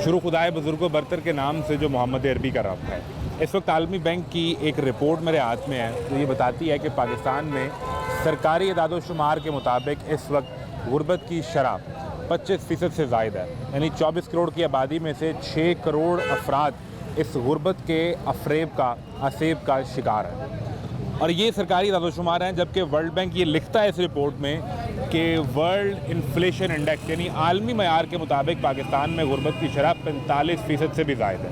शुरू खुदाए बुजुर्गो बरतर के नाम से जो मोहम्मद अरबी का रब्त है। इस वक्त आलमी बैंक की एक रिपोर्ट मेरे हाथ में है जो ये बताती है कि पाकिस्तान में सरकारी इदादोशुमार के मुताबिक इस वक्त गुर्बत की शरह 25% से ज़ायद है। यानी 24 करोड़ की आबादी में से 6 करोड़ अफराद इस गुर्बत के असेब का शिकार है। और ये सरकारी इदादोशुमार हैं, जबकि वर्ल्ड बैंक ये लिखता है इस रिपोर्ट में कि वर्ल्ड इन्फ्लेशन इंडेक्स यानी आलमी मयार के मुताबिक पाकिस्तान में गुर्बत की शरह 45% से भी ज़ायद है।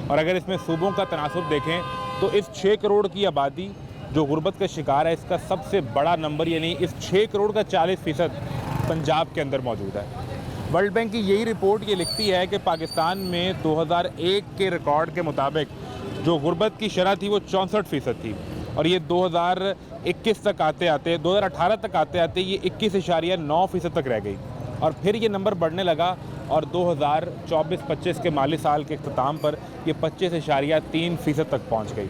और अगर इसमें सूबों का तनासुब देखें तो इस 6 करोड़ की आबादी जो गुर्बत का शिकार है, इसका सबसे बड़ा नंबर यानी इस 6 करोड़ का 40% पंजाब के अंदर मौजूद है। वर्ल्ड बैंक की यही रिपोर्ट ये लिखती है कि पाकिस्तान में 2001 के रिकॉर्ड के मुताबिक जो गुर्बत की शरह थी वो 64% थी, और ये 2021 तक आते आते 2018 तक आते आते ये 21.9% तक रह गई। और फिर ये नंबर बढ़ने लगा और 2024-25 के माली साल के अख्ताम पर ये 25.3% तक पहुंच गई।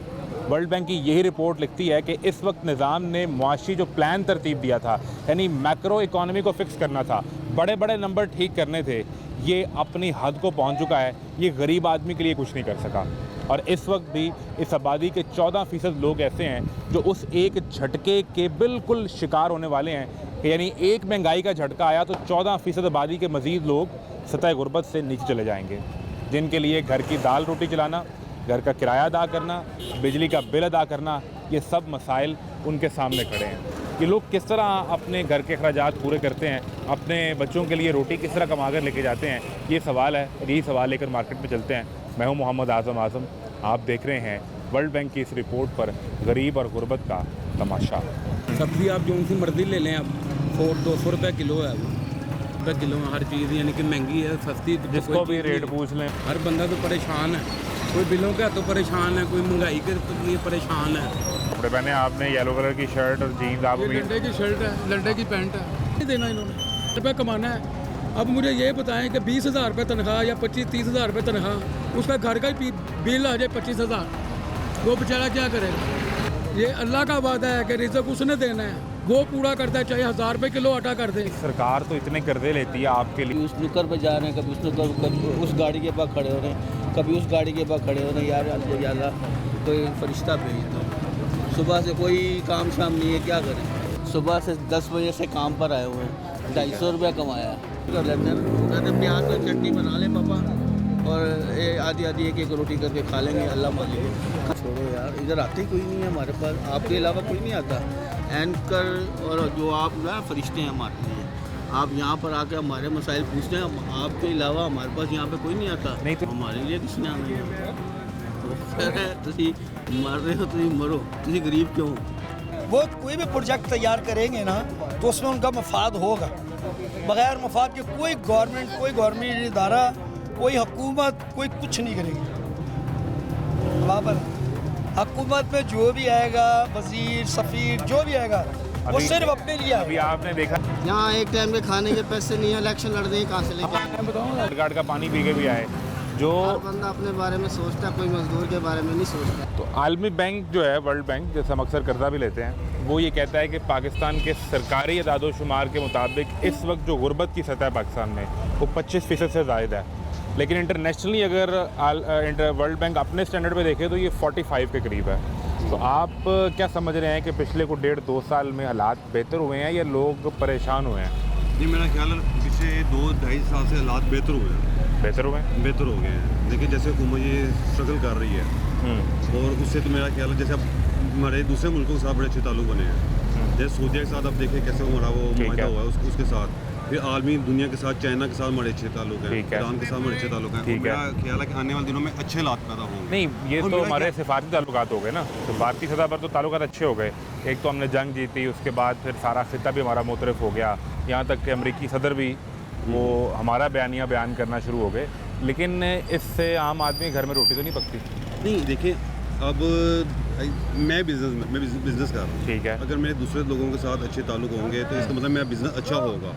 वर्ल्ड बैंक की यही रिपोर्ट लिखती है कि इस वक्त निज़ाम ने मुआशी जो प्लान तरतीब दिया था, यानी मैक्रो इकॉनमी को फिक्स करना था, बड़े बड़े नंबर ठीक करने थे, ये अपनी हद को पहुंच चुका है। ये गरीब आदमी के लिए कुछ नहीं कर सका। और इस वक्त भी इस आबादी के 14% लोग ऐसे हैं जो उस एक झटके के बिल्कुल शिकार होने वाले हैं। यानी एक महंगाई का झटका आया तो 14% आबादी के मज़ीद लोग सतह गुर्बत से नीचे चले जाएंगे, जिनके लिए घर की दाल रोटी चलाना, घर का किराया अदा करना, बिजली का बिल अदा करना, ये सब मसाइल उनके सामने खड़े हैं। ये लोग किस तरह अपने घर के अखराजात पूरे करते हैं, अपने बच्चों के लिए रोटी किस तरह कमा कर लेके जाते हैं, ये सवाल है। यही सवाल लेकर मार्केट में चलते हैं। मैं हूं मोहम्मद आज़म। आप देख रहे हैं वर्ल्ड बैंक की इस रिपोर्ट पर गरीब और गुर्बत का तमाशा। सब्ज़ी आप जो सी मर्ज़ी ले लें, अब 200 रुपये किलो है, वो किलो में हर चीज़ यानी कि महंगी है, सस्ती तो जिसको भी रेट पूछ लें, हर बंदा तो परेशान है। कोई बिलों के हाथों परेशान है, कोई महंगाई के लिए परेशान है। कपड़े पहने आपने येलो कलर की शर्ट और जीन्स, आप लंडे की शर्ट है, लंडे की पैंट है, नहीं देना इन्होंने, रुपये कमाना है। अब मुझे ये बताएं कि 20,000 रुपये तनख्वाह या 25-30,000 रुपये तनख्वाह, उसका घर का ही बिल आ जाए 25,000, वो बेचारा क्या करेगा? ये अल्लाह का वादा है कि रिज़्क़ उसने देना है, वो पूरा करता है, चाहे 1000 रुपये किलो आटा कर दे। सरकार तो इतने कर्जे लेती है आपके लिए। उस नुक्कर पर जा रहे हैं, कभी उस नुक्कर, कभी उस गाड़ी के पास खड़े हो रहे हैं, कभी उस गाड़ी के पास खड़े हो रहे हैं। यार अल्लाह कोई फरिश्ता भेज दो। सुबह से कोई काम शाम नहीं है, क्या करें? सुबह से 10 बजे से काम पर आए हुए हैं, 250 रुपया कमाया कर लेते हैं। प्याज में चटनी बना लें पापा, और आधी एक रोटी करके खा लेंगे, अल्लाह मालिक। छोड़ो यार, इधर आते कोई नहीं है हमारे पास, आपके अलावा कोई नहीं आता। एंकर और जो आप ना फरिश्ते हैं हमारे लिए, आप यहाँ पर आके हमारे मसाइल पूछते हैं, आपके अलावा हमारे पास यहाँ पे कोई नहीं आता। नहीं तो हमारे लिए किसने आना है? तो मर रहे हो तो मरो, तुम गरीब क्यों? वो कोई भी प्रोजेक्ट तैयार करेंगे ना तो उसमें उनका मफाद होगा। बग़ैर मफाद के कोई गवर्नमेंट इदारा, कोई हुकूमत, कोई कुछ नहीं करेगी। वहाँ पर हुकूमत में जो भी आएगा, वज़ीर, सफ़ीर, जो भी आएगा, वो सिर्फ अपने लिए आएगा। अभी आपने देखा यहाँ एक टाइम के खाने के पैसे नहीं है, इलेक्शन लड़ रहे हैं, कहाँ से लेके? बताऊँ गार्ड का पानी पी के भी आए जो बंदा अपने बारे में सोचता, कोई मजदूर के बारे में नहीं सोचता। तो आलमी बैंक जो है, वर्ल्ड बैंक, जैसे हम अक्सर कर्जा भी लेते हैं, वो ये कहता है कि पाकिस्तान के सरकारी इदादोशुमार के मुताबिक इस वक्त जो गुर्बत की सतह पाकिस्तान में वो 25% से ज़ायद है। लेकिन इंटरनेशनली अगर वर्ल्ड बैंक अपने स्टैंडर्ड पे देखे तो ये 45 के करीब है। तो आप क्या समझ रहे हैं कि पिछले को 1.5-2 साल में हालात बेहतर हुए हैं या लोग परेशान हुए हैं? नहीं, मेरा ख्याल है पिछले 2-2.5 साल से हालात बेहतर हुए हैं। बेहतर हो गए हैं। देखिए जैसे उम्र ये स्ट्रगल कर रही है, और उससे तो मेरा ख्याल है जैसे अब हमारे दूसरे मुल्कों के साथ बड़े अच्छे ताल्लुक बने हैं। जैसे सऊदीया के साथ आप देखें कैसे हमारा वो मायदा हुआ है, उसके साथ फिर आलमी दुनिया के साथ, चाइना के साथ बड़े अच्छे ताल्लुक हैं, ईरान के साथ बड़े अच्छे ताल्लुक हैं। मेरा ख्याल है कि आने वाले दिनों में अच्छे हालात पैदा होंगे। नहीं, ये तो हमारे सिफारती ताल्लुकात हो गए ना, सिफारती सतह पर तो ताल्लुकात अच्छे हो गए। एक तो हमने जंग जीती, उसके बाद फिर सारा खिता भी हमारा मुतरफ हो गया, यहाँ तक कि अमरीकी सदर भी वो हमारा बयान करना शुरू हो गए। लेकिन इससे आम आदमी घर में रोटी तो नहीं पकती। नहीं, देखिए अब मैं बिज़नेस कर रहा हूँ, ठीक है। अगर मेरे दूसरे लोगों के साथ अच्छे ताल्लुक होंगे तो इसका मतलब मेरा बिज़नेस अच्छा होगा।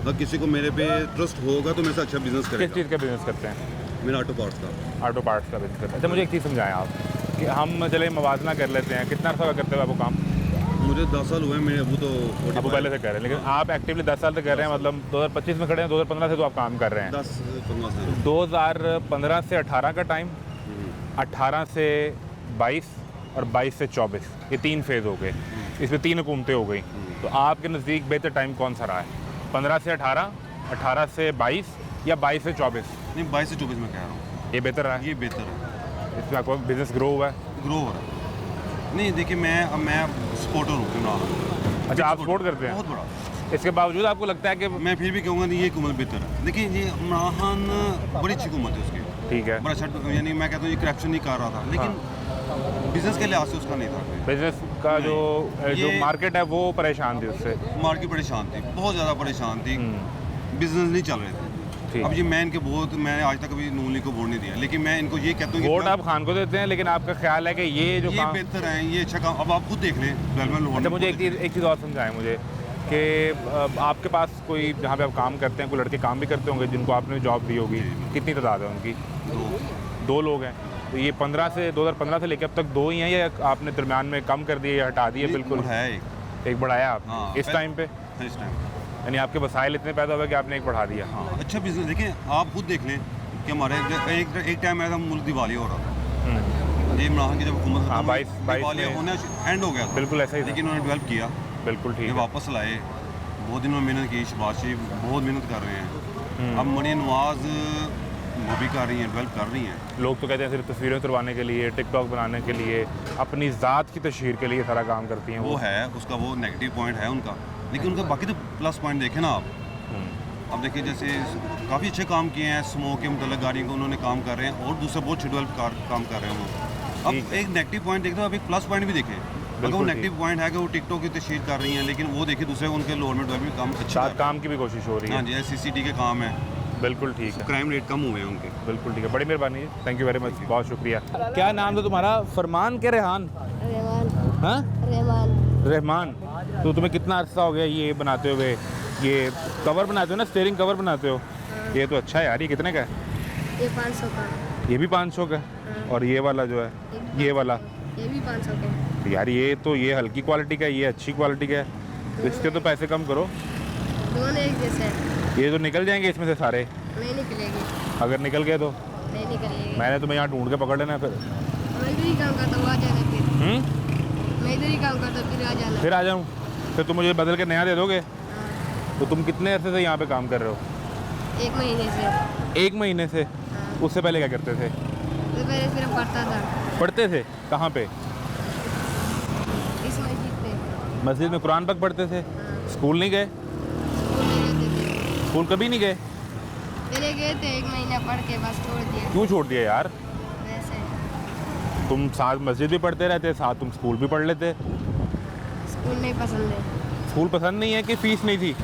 अगर किसी को मेरे पे ट्रस्ट होगा तो मेरे से अच्छा बिज़नेस करेगा। किस चीज़ का बिज़नेस करते हैं? मेरा ऑटो पार्ट्स का बिज़नेस करते हैं। अच्छा, मुझे एक चीज़ समझाएं आप कि हम चले मवाजना कर लेते हैं, कितना अर्सा करते हुए वो काम? मुझे 10 साल हुए, मेरे अबू तो अबू पहले से कर रहे हैं, लेकिन आप एक्टिवली 10 साल से कर रहे हैं, मतलब 2025 में खड़े हैं, 2015 से तो आप काम कर रहे हैं। 10-15 साल। 2015 से 18 का टाइम, 18 से 22 और 22 से 24, ये 3 फेज़ हो गए, इसमें 3 हुकूमतें हो गई। तो आपके नज़दीक बेहतर टाइम कौन सा रहा है? 15 से 18, 18 से 22 या 22 से 24? नहीं, 22 से 24 में कह रहा हूँ, ये बेहतर रहा है, ये बेहतर है, इसमें आपको बिजनेस ग्रो हुआ है। ग्रो हो रहा है। नहीं देखिए, मैं सपोर्टर हूँ इमरान। अच्छा, आप सपोर्ट करते हैं? बहुत बड़ा। इसके बावजूद आपको लगता है कि मैं फिर भी कहूँगा नहीं, ये हुकूमत बेहतर है। देखिए, ये इमरान बड़ी अच्छी हुकूमत है उसकी, ठीक है, बड़ा अच्छा, यानी मैं कहता हूँ ये करप्शन नहीं कर रहा था, लेकिन बिजनेस के लिहाज से उसका नहीं था। बिजनेस का जो ये- मार्केट है वो परेशान थी उससे। मार्केट परेशान थी, बहुत ज़्यादा परेशान थी, बिजनेस नहीं चल रहे थे। ठीक। अब ये मैं इनके बहुत, मैंने आज तक कभी नून लीग को वोट नहीं दिया, लेकिन मैं इनको ये कहता हूँ कि वोट आप खान को देते हैं, लेकिन आपका ख्याल है कि ये जो ये काम, बेहतर है, ये अच्छा काम। अब आप खुद देख लें, डेवलपमेंट। अच्छा मुझे एक चीज़ और समझाएं मुझे कि आपके पास कोई, जहाँ पे आप काम करते हैं, कोई लड़के काम भी करते होंगे जिनको आपने जॉब दी होगी, कितनी तादाद है उनकी? 2 लोग हैं। तो ये 2015 से लेकर अब तक 2 ही हैं, या आपने दरमियान में कम कर दिए या हटा दिए? बिल्कुल है एक बढ़ाया आपने हाँ, इस टाइम पे, इस टाइम। यानी आपके वसाइल इतने पैदा हुए कि आपने एक बढ़ा दिया। हाँ, अच्छा बिजनेस। देखिए, आप खुद देख लें कि हमारे एक टाइम ऐसा मुल्क दिवाली हो रहा था, ये इमरान की जब हुकूमत हाँ, खत्म हुई, 22 दिवाली में होने एंड हो गया था। बिल्कुल ऐसा ही था। लेकिन उन्होंने डेवलप किया, बिल्कुल ये ठीक है। वापस लाए, बहुत दिनों में मेहनत की, शहबाज शरीफ बहुत मेहनत कर रहे हैं। अब मरियम नवाज वो भी कर रही हैं, डेवलप कर रही हैं। लोग तो कहते हैं सिर्फ तस्वीरें उतरवाने के लिए, टिकटॉक बनाने के लिए, अपनी ज़ात की तशहीर के लिए सारा काम करती हैं वो है, उसका वो नेगेटिव पॉइंट है उनका, लेकिन उनका बाकी तो प्लस पॉइंट देखें ना आप। अब देखिए, जैसे काफ़ी अच्छे काम किए हैं, स्मोक के मतलब गाड़ियों को उन्होंने काम कर रहे हैं, और दूसरा बहुत डेवलप काम कर रहे हैं वो। अब एक नेगेटिव पॉइंट देखते हो, अब एक प्लस पॉइंट भी देखें। अगर वो नेगेटिव पॉइंट है कि वो टिकटॉक की तशहीर कर रही हैं, लेकिन वो देखिए दूसरे उनके लोअर में डेवलप काम अच्छा साथ काम की भी कोशिश हो रही हाँ है। जी, SCCT के काम है, बिल्कुल ठीक है, क्राइम रेट कम हुए हैं उनके। बिल्कुल ठीक है, बड़ी मेहरबानी है, थैंक यू वेरी मच, बहुत शुक्रिया। क्या नाम था तुम्हारा? फरमान के रेहान? रहमान। हाँ, रहमान। रहमान। तो तुम्हें कितना अर्सा हो गया ये बनाते हुए? ये कवर बनाते हो ना, स्टीयरिंग कवर बनाते हो? ये तो अच्छा है यार। ये कितने का है? ये 500 का। ये भी 500 का? और ये वाला जो है, ये वाला? ये भी 500 का। तो यार ये तो, ये हल्की क्वालिटी का है, ये अच्छी क्वालिटी का है, तो इसके तो पैसे कम करो। दोनों एक जैसे हैं। ये तो निकल जाएंगे इसमें से सारे? नहीं निकलेगी। अगर निकल गए तो? नहीं निकलेगी। मैंने तुम्हें यहाँ ढूंढ के पकड़ लेना फिर। मैं इधर ही काम करता हूँ, आ जाना फिर। मैं इधर ही काम करता हूँ, फिर आ जाना। फिर आ जाऊँ? फिर तुम मुझे बदल के नया दे दोगे? हाँ, तो तुम कितने अरसे से यहाँ पे काम कर रहे हो? 1 महीने से। 1 महीने से? हाँ, उससे पहले क्या करते थे? तो पहले सिर्फ पढ़ता था पढ़ते थे? कहाँ पे? इस मस्जिद पे। मस्जिद में कुरान पाक पढ़ते थे? हाँ, स्कूल नहीं गए? स्कूल नहीं जाते थे। स्कूल कभी नहीं गए? पहले गए थे 1 महीना पढ़ के, बस छोड़ दिया क्यों छोड़ दिया यार? वैसे। तुम साथ मस्जिद भी पढ़ते रहते, साथ तुम स्कूल भी पढ़ लेते। स्कूल नहीं पसंद है। स्कूल पसंद नहीं है कि फीस नहीं थी?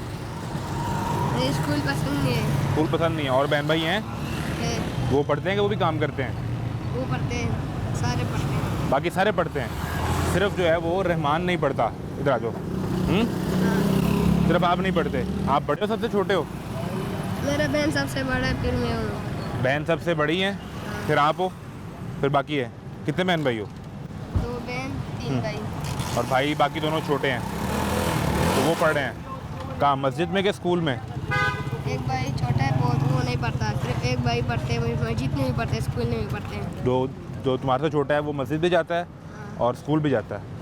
नहीं, स्कूल पसंद नहीं है। स्कूल पसंद नहीं है। और बहन भाई हैं है, वो पढ़ते हैं कि वो भी काम करते हैं? वो पढ़ते हैं, सारे पढ़ते हैं। बाकी सारे पढ़ते हैं, सिर्फ जो है वो रहमान नहीं पढ़ता। इधर आ जाओ। सिर्फ आप नहीं पढ़ते? आप बड़े हो, सबसे छोटे हो? मेरा बहन सबसे बड़ा है, फिर मैं हूँ। बहन सबसे बड़ी है, फिर आप हो, फिर बाकी है। कितने बहन भाई हो? 2 बहन 3 भाई। और भाई बाकी दोनों छोटे हैं, तो वो पढ़ रहे हैं कहाँ, मस्जिद में कि स्कूल में? एक भाई छोटा है बहुत, वो नहीं पढ़ता। सिर्फ एक भाई पढ़ते हैं, वो मस्जिद में भी पढ़ते हैं, स्कूल में भी पढ़ते हैं। जो तुम्हारे से छोटा है वो मस्जिद भी जाता है और स्कूल भी जाता है।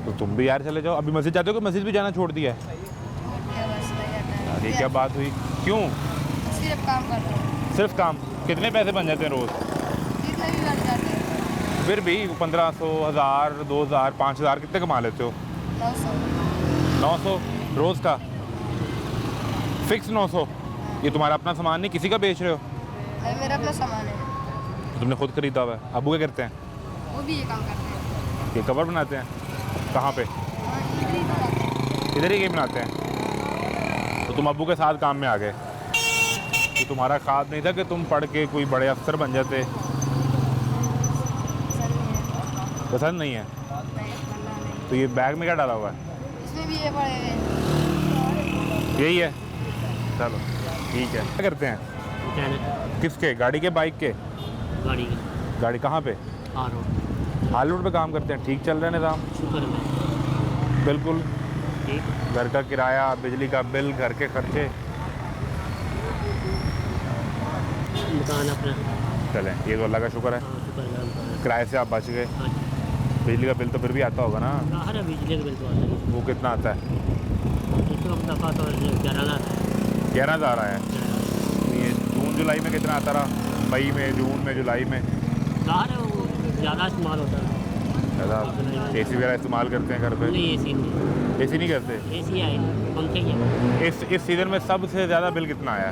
तो तुम भी यार चले जाओ। अभी मस्जिद जाते हो कि मस्जिद भी जाना छोड़ दिया है? क्या बस नहीं जाता है। ये क्या बात हुई? क्यों? सिर्फ काम करते हैं। सिर्फ काम? कितने पैसे बन जाते हैं रोज़? जितना भी बन जाते हैं। फिर भी 1500, 1000, 2000, 5000 कितने कमा लेते हो? 900। 900 रोज़ का? फिक्स 900? ये तुम्हारा अपना सामान नहीं, किसी का बेच रहे हो? अरे मेरा अपना सामान है, तो तुमने खुद खरीदा हुआ है। अबू क्या करते हैं? वो भी ये काम करते हैं। ये कवर बनाते हैं? कहाँ पे? हाँ, इधर ही बनाते हैं। इधर ही गेम बनाते हैं? तो तुम अबू के साथ काम में आ गए? तो तुम्हारा ख्वाब नहीं था कि तुम पढ़ के कोई बड़े अफसर बन जाते? पसंद नहीं है? नहीं, बनना नहीं। तो ये बैग में क्या डाला हुआ है? इसमें भी ये पड़े हैं। यही है? चलो ठीक है। क्या करते हैं? मैकेनिक किसके? गाड़ी के, बाइक के? गाड़ी की गाड़ी कहाँ पे? आ रोड हाल रोड पे काम करते हैं। ठीक चल रहा है निज़ाम? शुक्र में बिल्कुल, ठीक। घर का किराया, बिजली का बिल, घर के खर्चे। मकान अपना। चलें, ये तो अल्लाह का शुक्र है, हाँ, शुक्र है मकान है। किराए से आप बच गए। हाँ जी। बिजली का बिल तो फिर भी आता होगा ना, हर बिजली का बिल तो आता है। वो कितना आता है? इस वक्त दफ़ा तो 11,000 11,000 आया है। ये जून जुलाई में कितना आता रहा? मई में, जून में, जुलाई में? बाहर है वो ज़्यादा इस्तेमाल होता है। ज़्यादा AC वगैरह इस्तेमाल करते हैं घर पे? नहीं AC नहीं, AC नहीं करते? AC आए नहीं, पंखे ही है। इस सीज़न में सबसे ज़्यादा बिल कितना आया?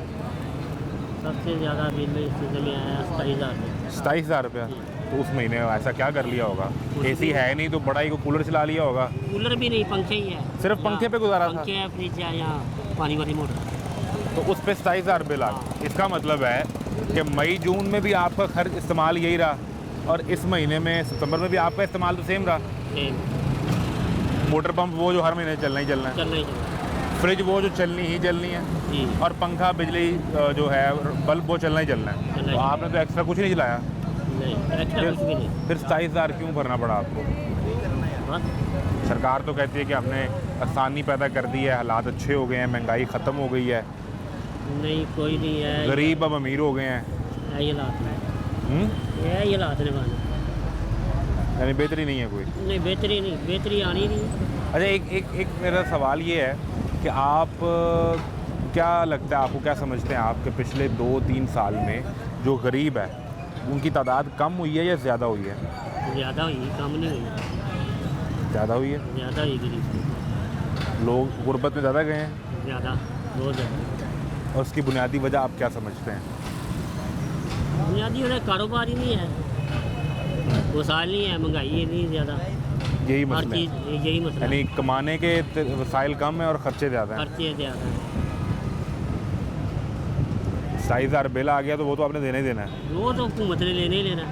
सबसे ज़्यादा बिल इस सीज़न में आया 27,000 रुपये। 27,000 रुपया। तो उस महीने ऐसा क्या कर लिया होगा? AC है नहीं तो बड़ा ही को कूलर चला लिया होगा? कूलर भी नहीं, पंखे ही है। सिर्फ पंखे पे गुजारा था? पंखे है, फ्रिज है, यहाँ पानी वाली मोटर। तो उस पे 27,000 बिल आ गया। इसका मतलब है कि मई जून में भी आपका खर्च इस्तेमाल यही रहा, और इस महीने में सितंबर में भी आपका इस्तेमाल तो सेम रहा। सेम मोटर पंप वो जो हर महीने चलना ही चलना है, चलना ही चलना फ्रिज वो जो चलनी ही चलनी है, जी। और पंखा बिजली जो है बल्ब वो चलना ही चलना है। चलना तो ही। आपने तो एक्स्ट्रा कुछ नहीं चलाया, नहीं, एक्स्ट्रा कुछ भी नहीं। फिर 27,000 क्यों भरना पड़ा आपको? बस सरकार तो कहती है कि हमने आसानी पैदा कर दी है, हालात अच्छे हो गए हैं, महंगाई ख़त्म हो गई है, नहीं, कोई नहीं है। गरीब अब अमीर हो गए हैं। ये हालात में, ये हालात ने बना। यानी बेहतरी नहीं है कोई? नहीं, बेहतरी नहीं, बेहतरी आनी नहीं। अच्छा, एक मेरा सवाल ये है कि आप क्या लगता है, आपको क्या समझते हैं आप कि पिछले 2-3 साल में जो गरीब है उनकी तादाद कम हुई है या ज़्यादा हुई है? ज़्यादा हुई, कम नहीं हुई। ज़्यादा हुई है। ज़्यादा हुई गरीब, लोग गुर्बत में ज़्यादा गए हैं, ज़्यादा, बहुत ज़्यादा। और उसकी बुनियादी वजह आप क्या समझते हैं? बुनियादी उन्हें कारोबार ही नहीं है, वसाइल नहीं है, महंगाई है नहीं ज़्यादा, यही हर मसला चीज़ है, यही मसला है। यानी कमाने के वसाइल कम है और खर्चे ज़्यादा हैं। खर्चे ज़्यादा हैं। 27,000 बिल आ गया तो वो तो आपने देना ही देना है। वो तो हुकूमत ने लेने ही लेना है।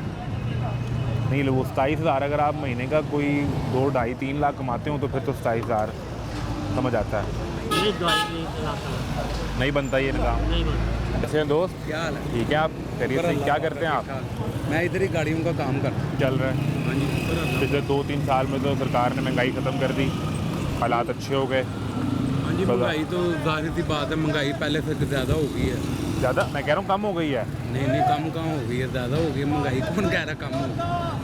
नहीं, वो 27,000 अगर आप महीने का कोई 2, 2.5, 3 लाख कमाते हो तो फिर तो 27,000 समझ आता है। ये दवाई नहीं चलाता हूँ, नहीं बनता ये निज़ाम। नहीं बनता। कैसे हैं दोस्त? क्या हाल है? ठीक है, आप खैरियत से? क्या करते हैं आप? मैं इधर ही गाड़ियों का काम करता हूँ। चल रहा है। हाँ जी, पिछले 2-3 साल में तो सरकार ने महंगाई ख़त्म कर दी, हालात अच्छे हो गए। हाँ जी, महंगाई तो जाहिर सी बात है, महंगाई पहले से ज़्यादा हो गई है। ज़्यादा मैं कह रहा हूँ कम हो गई है। नहीं, कम कहाँ हो गई है, ज़्यादा हो गई है महंगाई। कौन कह रहा कम हो गई?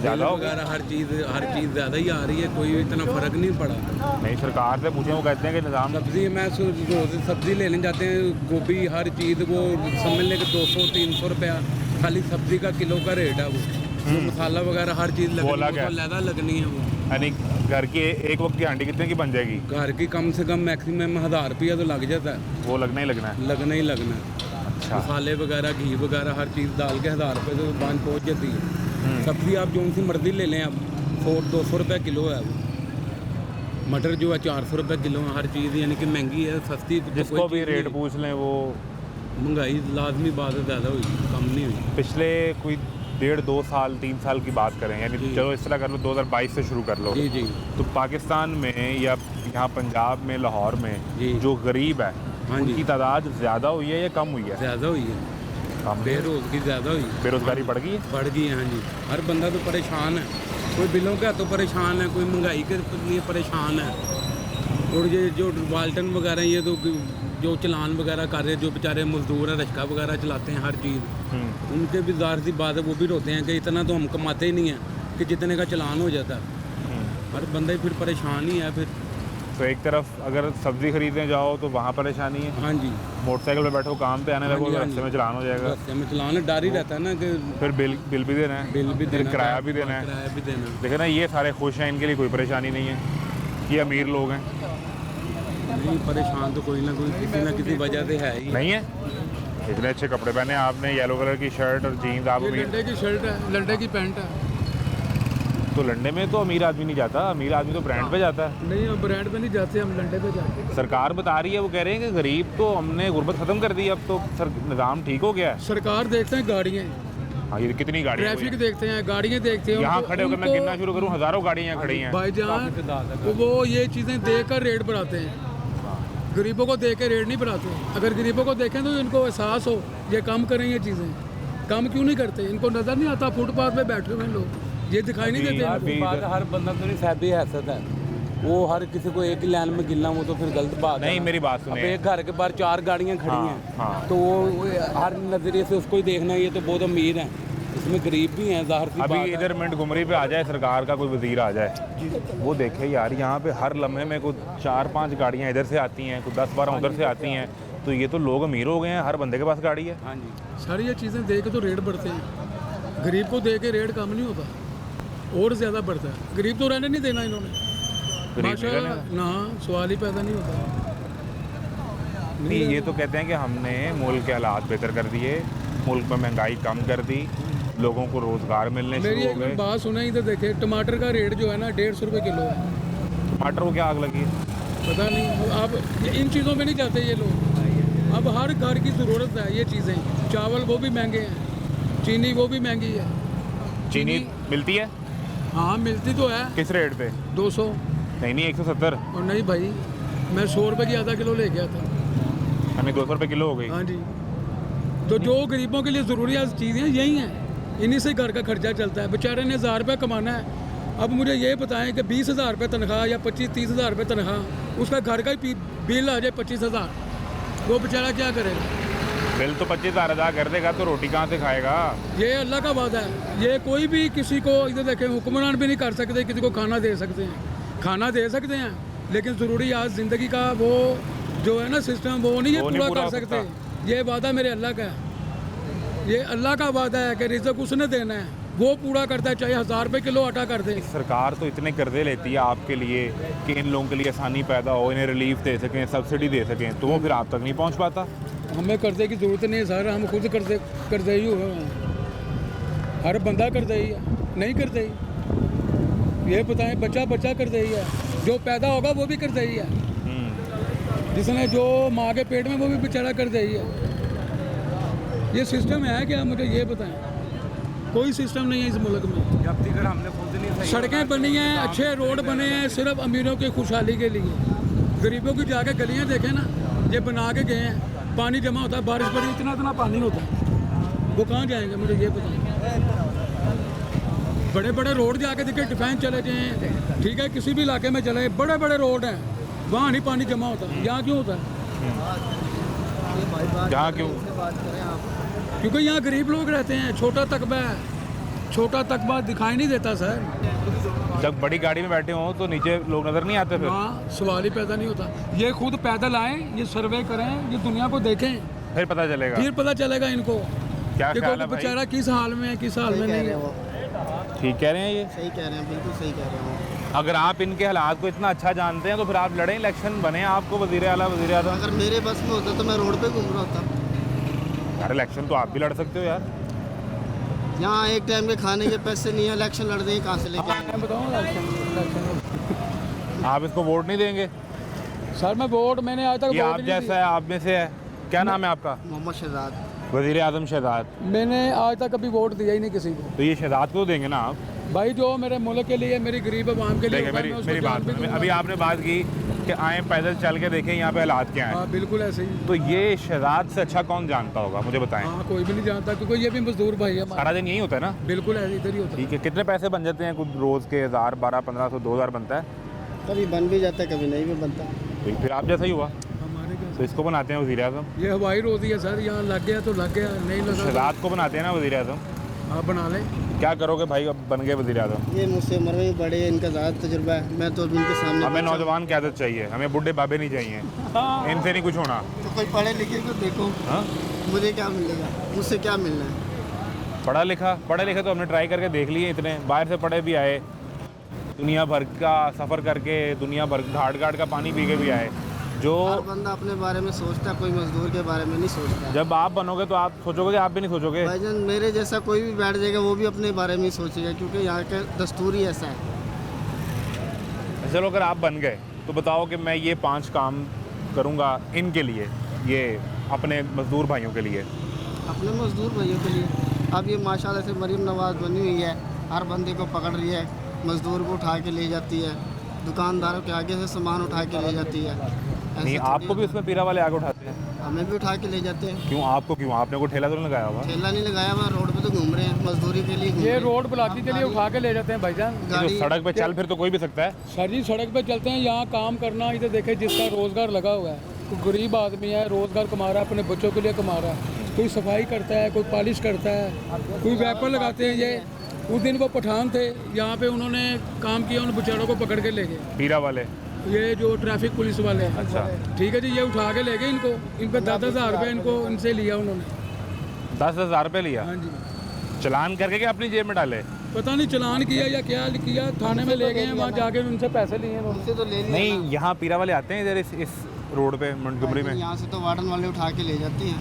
ज़्यादा हो गई? वगैरह हर चीज़ ज़्यादा ही आ रही है, कोई इतना फ़र्क नहीं पड़ा। नहीं, सरकार से पूछे, वो कहते हैं कि निज़ाम सब्ज़ी मैं रोज़ सब्ज़ी लेने जाते हैं, गोभी हर चीज़ वो समझ लें कि 200-300 रुपया खाली सब्ज़ी का किलो का रेट है। वो जो मसाला वगैरह हर चीज़ लगनी, अलग वो है। तो अलग लगनी है। वो यानी घर की एक वक्त की हांडी कितने की बन जाएगी? घर की कम से कम मैक्सिमम 1000 रुपया तो लग जाता है। वो लगना ही लगना है। लगना ही लगना है। अच्छा, मसाले वगैरह, घी वगैरह हर चीज़ डाल के 1000 रुपये तो दुकान पहुँच जाती है। सब्ज़ी आप जो सी मर्जी ले लें, अब 100-200 रुपये किलो है। वो मटर जो है 400 रुपये किलो है। हर चीज़ यानी कि महंगी है, सस्ती तो जिसको कोई भी चीज़ रेट नहीं। पूछ लें वो महंगाई लाजमी बात है, ज़्यादा हुई, कम नहीं हुई। पिछले कोई 1.5-2 साल 3 साल की बात करें, यानी जी। चलो इस तरह कर लो, 2022 से शुरू कर लो, जी जी तो पाकिस्तान में या यहाँ पंजाब में, लाहौर में जी। जो गरीब है हाँ जी। उनकी तादाद ज़्यादा हुई है या कम हुई है? ज़्यादा हुई है, कम। बेरोज़गारी ज़्यादा हुई, बेरोज़गारी बढ़ गई है। बढ़ गई है। हाँ जी, हर बंदा तो परेशान है, कोई बिलों के हाथों परेशान है, कोई महंगाई के लिए परेशान है। और ये जो वाल्टन वगैरह, ये तो जो चलान वगैरह कर रहे हैं, जो बेचारे मजदूर हैं, रिक्शा वगैरह चलाते हैं, हर चीज़ उनके भी ज़ाहिर सी बात है, वो भी रोते हैं कि इतना तो हम कमाते ही नहीं हैं कि जितने का चलान हो जाता है। हर बंदा ही फिर परेशान ही है। फिर तो एक तरफ अगर सब्ज़ी खरीदने जाओ तो वहाँ परेशानी है, हाँ जी, मोटरसाइकिल पे बैठो, काम पे आने हाँ लगो जी, तो हाँ रास्ते जी। में चलान हो जाएगा, रास्ते में चलान डर ही रहता है ना कि फिर बिल भी देना है, बिल भी फिर देना, किराया भी देना है। किराया भी देना। देखो ना, ये सारे खुश हैं, इनके लिए कोई परेशानी नहीं है, ये अमीर लोग हैं। नहीं, परेशान तो कोई ना कोई किसी ना किसी वजह से है ही। नहीं है? इतने अच्छे कपड़े पहने आपने, येलो कलर की शर्ट और जीन्स, आप ये अमीर। लंडे की शर्ट है, लंडे की पैंट है। तो लंडे में तो अमीर आदमी नहीं जाता, अमीर आदमी तो ब्रांड पे जाता है। नहीं, हम ब्रांड पे नहीं जाते, हम लंडे पे जाते हैं। सरकार बता रही है, वो कह रहे हैं कि गरीब तो हमने गुर्बत ख़त्म कर दी, अब तो निज़ाम ठीक हो गया है। सरकार देखते हैं गाड़ियाँ, हाँ, ये कितनी गाड़ियाँ हुई ट्रैफिक हैं? देखते हैं, गाड़ियाँ देखते हैं। यहाँ उनको- खड़े होकर मैं उनको- गिनना शुरू करूँ, हज़ारों गाड़ियाँ यहाँ खड़ी हैं। भाईजान तो वो ये चीज़ें देख कर रेट बढ़ाते हैं, गरीबों को देख के रेट नहीं बढ़ाते। अगर गरीबों को देखें तो इनको एहसास हो, ये कम करें ये चीज़ें, कम क्यों नहीं करते? इनको नज़र नहीं आता फुटपाथ पे बैठे हुए लोग, ये दिखाई नहीं देते अभी इनको। हर बंदा तो नहीं साहबी हैसियत है। वो हर किसी को एक ही लाइन में गिनना वो तो फिर गलत बात है नहीं ना। मेरी बात अब सुनिए, एक घर के बाहर 4 गाड़ियां खड़ी हाँ, हैं हाँ। तो वो हर नज़रिए से उसको ही देखना है, ये तो बहुत अमीर हैं, इसमें गरीब भी हैं, जाहिर सी अभी बात है। इधर मिंट घुमरी पे आ जाए सरकार का कोई वजीर आ जाए, वो देखे यार यहाँ पे हर लम्हे में कुछ 4-5 गाड़ियाँ इधर से आती हैं, कुछ 10-12 उधर से आती हैं, तो ये तो लोग अमीर हो गए हैं, हर बंदे के पास गाड़ी है। हाँ जी। सारी ये चीज़ें देख के तो रेट बढ़ते हैं, गरीब को देख के रेट कम नहीं होता और ज़्यादा बढ़ता है। गरीब तो रहने नहीं देना इन्होंने, गरीब नहीं माशाल्लाह ना सवाल ही पैदा नहीं होता। नहीं ये तो कहते हैं कि हमने मुल्क के हालात बेहतर कर दिए, मुल्क में महंगाई कम कर दी, लोगों को रोज़गार मिलने मेरी शुरू हो एक गए। बात सुना, इधर देखे टमाटर का रेट जो है ना 150 रुपये किलो है। टमाटर को क्या आग लगी है? पता नहीं, आप इन चीज़ों में नहीं जाते ये लोग। अब हर घर की ज़रूरत है ये चीज़ें, चावल वो भी महंगे हैं, चीनी वो भी महंगी है। चीनी मिलती है? हाँ मिलती तो है, किस रेट पे? 200। नहीं 170। और नहीं भाई, मैं 100 रुपये की आधा किलो ले गया था। हमें 200 रुपये किलो हो गई। हाँ जी, तो जो गरीबों के लिए ज़रूरियात चीज़ें यही हैं, इन्हीं से घर का खर्चा चलता है। बेचारे ने 1000 रुपये कमाना है। अब मुझे ये बताएं कि 20,000 रुपये तनख्वाह या 25-30 हज़ार रुपये तनख्वाह, उसका घर का ही बिल आ जाए 25,000, वो बेचारा क्या करेगा? बिल तो 25,000 अदा कर देगा तो रोटी कहाँ से खाएगा? ये अल्लाह का वादा है। ये कोई भी किसी को इधर देखें, हुक्मरान भी नहीं कर सकते किसी को खाना दे सकते हैं, खाना दे सकते हैं, लेकिन ज़रूरी आज ज़िंदगी का वो जो है ना सिस्टम, वो नहीं ये वो नहीं पूरा पूरा कर हो सकते। ये वादा मेरे अल्लाह का है, ये अल्लाह का वादा है कि रिज़्क़ उसने देना है, वो पूरा करता है, चाहे 1000 रुपये किलो आटा कर दे। सरकार तो इतने कर्जे लेती है आपके लिए कि इन लोगों के लिए आसानी पैदा हो, इन्हें रिलीफ दे सकें, सब्सिडी दे सकें, तो वो फिर आप तक नहीं पहुंच पाता। हमें कर्जे की ज़रूरत नहीं है सर, हम खुद कर्जे ही हुए हैं। हर बंदा कर्जे ही है, नहीं कर्जे ही। ये बताएं, बच्चा कर्जे ही है, जो पैदा होगा वो भी कर्जे ही है, जिसने जो माँ के पेट में वो भी बेचारा कर्जे ही है। ये सिस्टम है क्या? मुझे ये बताएं, कोई सिस्टम नहीं है इस मुल्क में। जब तक हमने खुद नहीं सही सड़कें बनी हैं, अच्छे रोड बने हैं, सिर्फ अमीरों की खुशहाली के लिए। गरीबों की जाके गलियां देखें ना, ये बना के गए हैं, पानी जमा होता है, बारिश पड़ी इतना पानी होता है, वो कहाँ जाएंगे? मुझे ये बताएं। बड़े बड़े रोड जाके देखे, डिफेंस चले जाएँ, ठीक है, किसी भी इलाके में चले, बड़े बड़े रोड हैं, वहाँ नहीं पानी जमा होता। यहाँ क्यों होता है? जहाँ क्यों? क्योंकि यहाँ गरीब लोग रहते हैं, छोटा तकबा दिखाई नहीं देता सर। जब बड़ी गाड़ी में बैठे हों तो नीचे लोग नज़र नहीं आते फिर? हाँ, सवाल ही पैदा नहीं होता। ये खुद पैदल आएँ, ये सर्वे करें, ये दुनिया को देखें, फिर पता चलेगा। फिर पता चलेगा इनको क्या कि ख्याल है कोई भाई? बेचारा किस हाल में है, किस हाल में नहीं है। ठीक कह रहे हैं ये? सही कह रहे हैं, बिल्कुल सही कह रहे हैं। अगर आप इनके हालात को इतना अच्छा जानते हैं तो फिर आप लड़ें, इलेक्शन बने, आपको वज़ीर आला वज़ीर आज़म। अगर मेरे बस में होता तो मैं रोड पे घूम रहा होता। यार इलेक्शन तो आप भी लड़ सकते हो यार। यहाँ एक टाइम के खाने के पैसे नहीं है, इलेक्शन लड़ देंगे कहाँ से लेके आएंगे? मैं बताऊँ आप इसको वोट नहीं देंगे? सर, मैं वोट मैंने आज तक ये वोट आप नहीं जैसा है, आप में से है। क्या नाम है आपका? मोहम्मद शहजाद। वज़ीर आज़म शहजाद। दिया। मैंने आज तक कभी वोट दिया ही नहीं किसी को। तो ये शहजाद को देंगे ना आप? भाई जो मेरे मुल्क के लिए, मेरी गरीब आवाम के लिए देखिए होगा, मैं उसको मेरी जान बात भी दूंगा। अभी आपने बात की कि आए पैदल चल के देखें यहाँ पे हालात क्या हैं, हाँ बिल्कुल ऐसे ही। तो ये शहजाद से अच्छा कौन जानता होगा, मुझे बताएं। हाँ, कोई भी नहीं जानता, क्योंकि ये भी मजदूर भाई है हमारा। सारा दिन यही होता है ना? बिल्कुल ऐसे इधर ही होता है। ठीक है, कितने पैसे बन जाते हैं कुछ रोज़ के? 1000, 1200, 1500, 2000 बनता है? कभी बन भी जाता है, कभी नहीं भी बनता। तो फिर आप जैसा ही हुआ, हमारे क्या, तो इसको बनाते हैं वज़ीर आज़म। ये हवाई रोजी है सर, यहाँ लग गया तो लग गया, नहीं लगा शहजाद को बनाते हैं ना वज़ीर आज़म। तो आप बना लें। क्या करोगे भाई, अब बन गए वज़ीर आज़म? ये मुझसे उम्र में बड़े हैं, इनका ज़्यादा तजुर्बा है, मैं तो अभी इनके सामने। हमें नौजवान क़यादत चाहिए, हमें बुढ़े बाबे नहीं चाहिए, इनसे नहीं कुछ होना। तो कोई पढ़े लिखे को देखो, हाँ, मुझे क्या मिलेगा, मुझसे क्या मिलना है? पढ़े लिखे तो हमने ट्राई करके देख लिए, इतने बाहर से पढ़े भी आए, दुनिया भर का सफ़र करके, दुनिया भर घाट का पानी पी के भी आए। जो हर बंदा अपने बारे में सोचता है, कोई मजदूर के बारे में नहीं सोचता। जब आप बनोगे तो आप सोचोगे कि आप भी नहीं सोचोगे? भाईजान, मेरे जैसा कोई भी बैठ जाएगा, वो भी अपने बारे में ही सोचेगा, क्योंकि यहाँ का दस्तूर ही ऐसा है। चलो अगर आप बन गए तो बताओ कि मैं ये 5 काम करूँगा इनके लिए, ये अपने मज़दूर भाइयों के लिए। अपने मजदूर भाइयों के लिए अब ये माशाल्लाह से मरीम नवाज बनी हुई है, हर बंदे को पकड़ रही है, मजदूर को उठा के ले जाती है, दुकानदारों के आगे से सामान उठा के ले जाती है, नहीं, आपको भी उसमें पीरा वाले आगे उठाते हैं? हमें भी उठा के ले जाते हैं। क्यों आपको, क्यों आपने कोई ठेला तो नहीं लगाया हुआ? ठेला नहीं लगाया हुआ, रोड पे तो घूम रहे हैं मजदूरी के लिए। ये रोड ब्लॉकिंग के लिए उठा के ले जाते हैं भाईजान। तो सड़क पे चल फिर तो कोई भी सकता है। सर जी सड़क पे चलते हैं, यहाँ काम करना, इधर देखे जिसका रोज़गार लगा हुआ है, कोई गरीब आदमी है रोज़गार कमा रहा है, अपने बच्चों के लिए कमा रहा है, कोई सफाई करता है, कोई पॉलिश करता है, कोई वैपर लगाते हैं। ये उस दिन वो पठान थे यहाँ पे, उन्होंने काम किया, उन बेचारों को पकड़ के ले गए पीरा वाले, ये जो ट्रैफिक पुलिस वाले हैं। अच्छा ठीक है जी, ये उठा के ले गए इनको, इन पे 10,000 रुपये इनको इनसे लिया उन्होंने। 10,000 रुपये लिया? हाँ जी। चलान करके क्या अपनी जेब में डाले? पता नहीं चलान किया या क्या किया, थाने में ले गए हैं, वहाँ जाके उनसे पैसे लिए उन्होंने। उनसे तो ले लिया नहीं, ना। यहाँ पीरा वाले आते हैं इधर इस रोड पे मोंटगोमरी में? यहाँ से तो वार्डन वाले उठा के ले जाते हैं,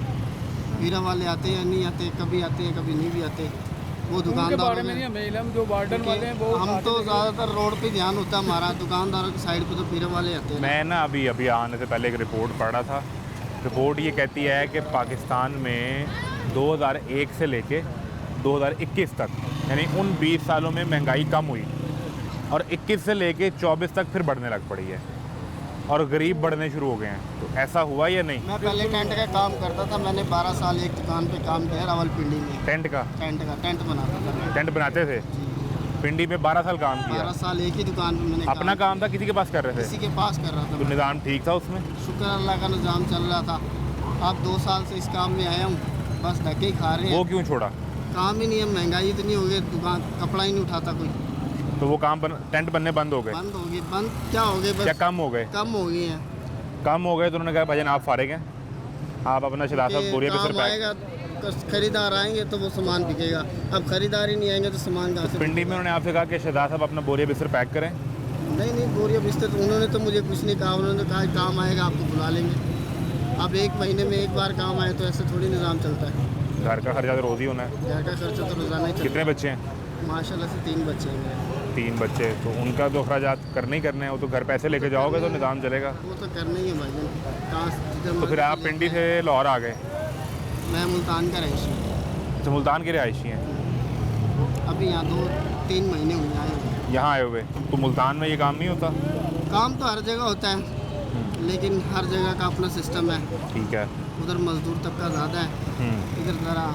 पीरा वाले आते हैं नहीं आते, कभी आते हैं कभी नहीं भी आते। वो उनके दुकानदार बारे में नहीं हमें इल्म, जो वार्डन वाले हैं वो हम तो ज़्यादातर रोड पे ध्यान होता है हमारा, दुकानदारों की साइड पे तो पीरा वाले आते हैं। मैं ना अभी आने से पहले एक रिपोर्ट पढ़ रहा था। रिपोर्ट ये कहती है कि पाकिस्तान में 2001 से लेके 2021 तक, यानी उन 20 सालों में महंगाई कम हुई और 21 से लेके 24 तक फिर बढ़ने लग पड़ी है और गरीब बढ़ने शुरू हो गए हैं। तो ऐसा हुआ या नहीं? मैं पहले टेंट का काम करता था, मैंने 12 साल एक दुकान पे काम किया रावलपिंडी में। टेंट का? टेंट बनाता था मैं। टेंट बनाते थे पिंडी में? 12 साल काम किया? 12 साल एक ही दुकान पे मैंने अपना काम था, किसी के पास कर रहे किसी थे? के पास कर रहा था तो मैं। निज़ाम ठीक था उसमें? शुक्र अल्लाह का निज़ाम चल रहा था। अब 2 साल से इस काम में आया हूँ, बस धक्के ही खा रहे हैं। वो क्यों छोड़ा? काम ही नहीं है, महंगाई इतनी हो गई, दुकान कपड़ा ही नहीं उठाता कोई। तो वो काम टेंट बनने बंद हो गए? बंद हो गई। बंद क्या हो गए, क्या बस कम हो गए? कम हो गई हैं। कम हो गए तो उन्होंने कहा भाईजान आप फारिग हैं, आप अपना शदा साहब बोरिया पे काम सिर पैक। आएगा, खरीदार आएंगे तो वो सामान बिकेगा। अब खरीदार ही नहीं आएंगे तो सामान कहाँ से? पिंडी में उन्होंने आपसे कहा कि शहजाद साहब अपना बोरिया बिस्तर पैक करें? नहीं बोरिया बिस्तर तो उन्होंने तो मुझे कुछ नहीं कहा। उन्होंने कहा काम आएगा आपको बुला लेंगे। अब 1 महीने में एक बार काम आए तो ऐसे थोड़ी निज़ाम चलता है। घर का खर्चा तो रोज़ ही होना है। घर का खर्चा तो रोज़ाना ही चलता कितने बच्चे हैं? है। माशाल्लाह से 3 बच्चे हैं मेरे। 3 बच्चे, तो उनका तो अखराजात करने ही करने हैं। वो तो घर पैसे लेके जाओगे तो निज़ाम चलेगा। वो तो करना ही है भाई। कहाँ तो फिर आप पिंडी से लाहौर आ गए? मैं मुल्तान का रईस हूँ। तो मुल्तान के रिहायशी हैं? अभी यहाँ 2-3 महीने हुए आए हुए। यहाँ आए हुए? तो मुल्तान में ये काम नहीं होता? काम तो हर जगह होता है, लेकिन हर जगह का अपना सिस्टम है। ठीक है। उधर मजदूर तबका ज़्यादा है, इधर ज़रा।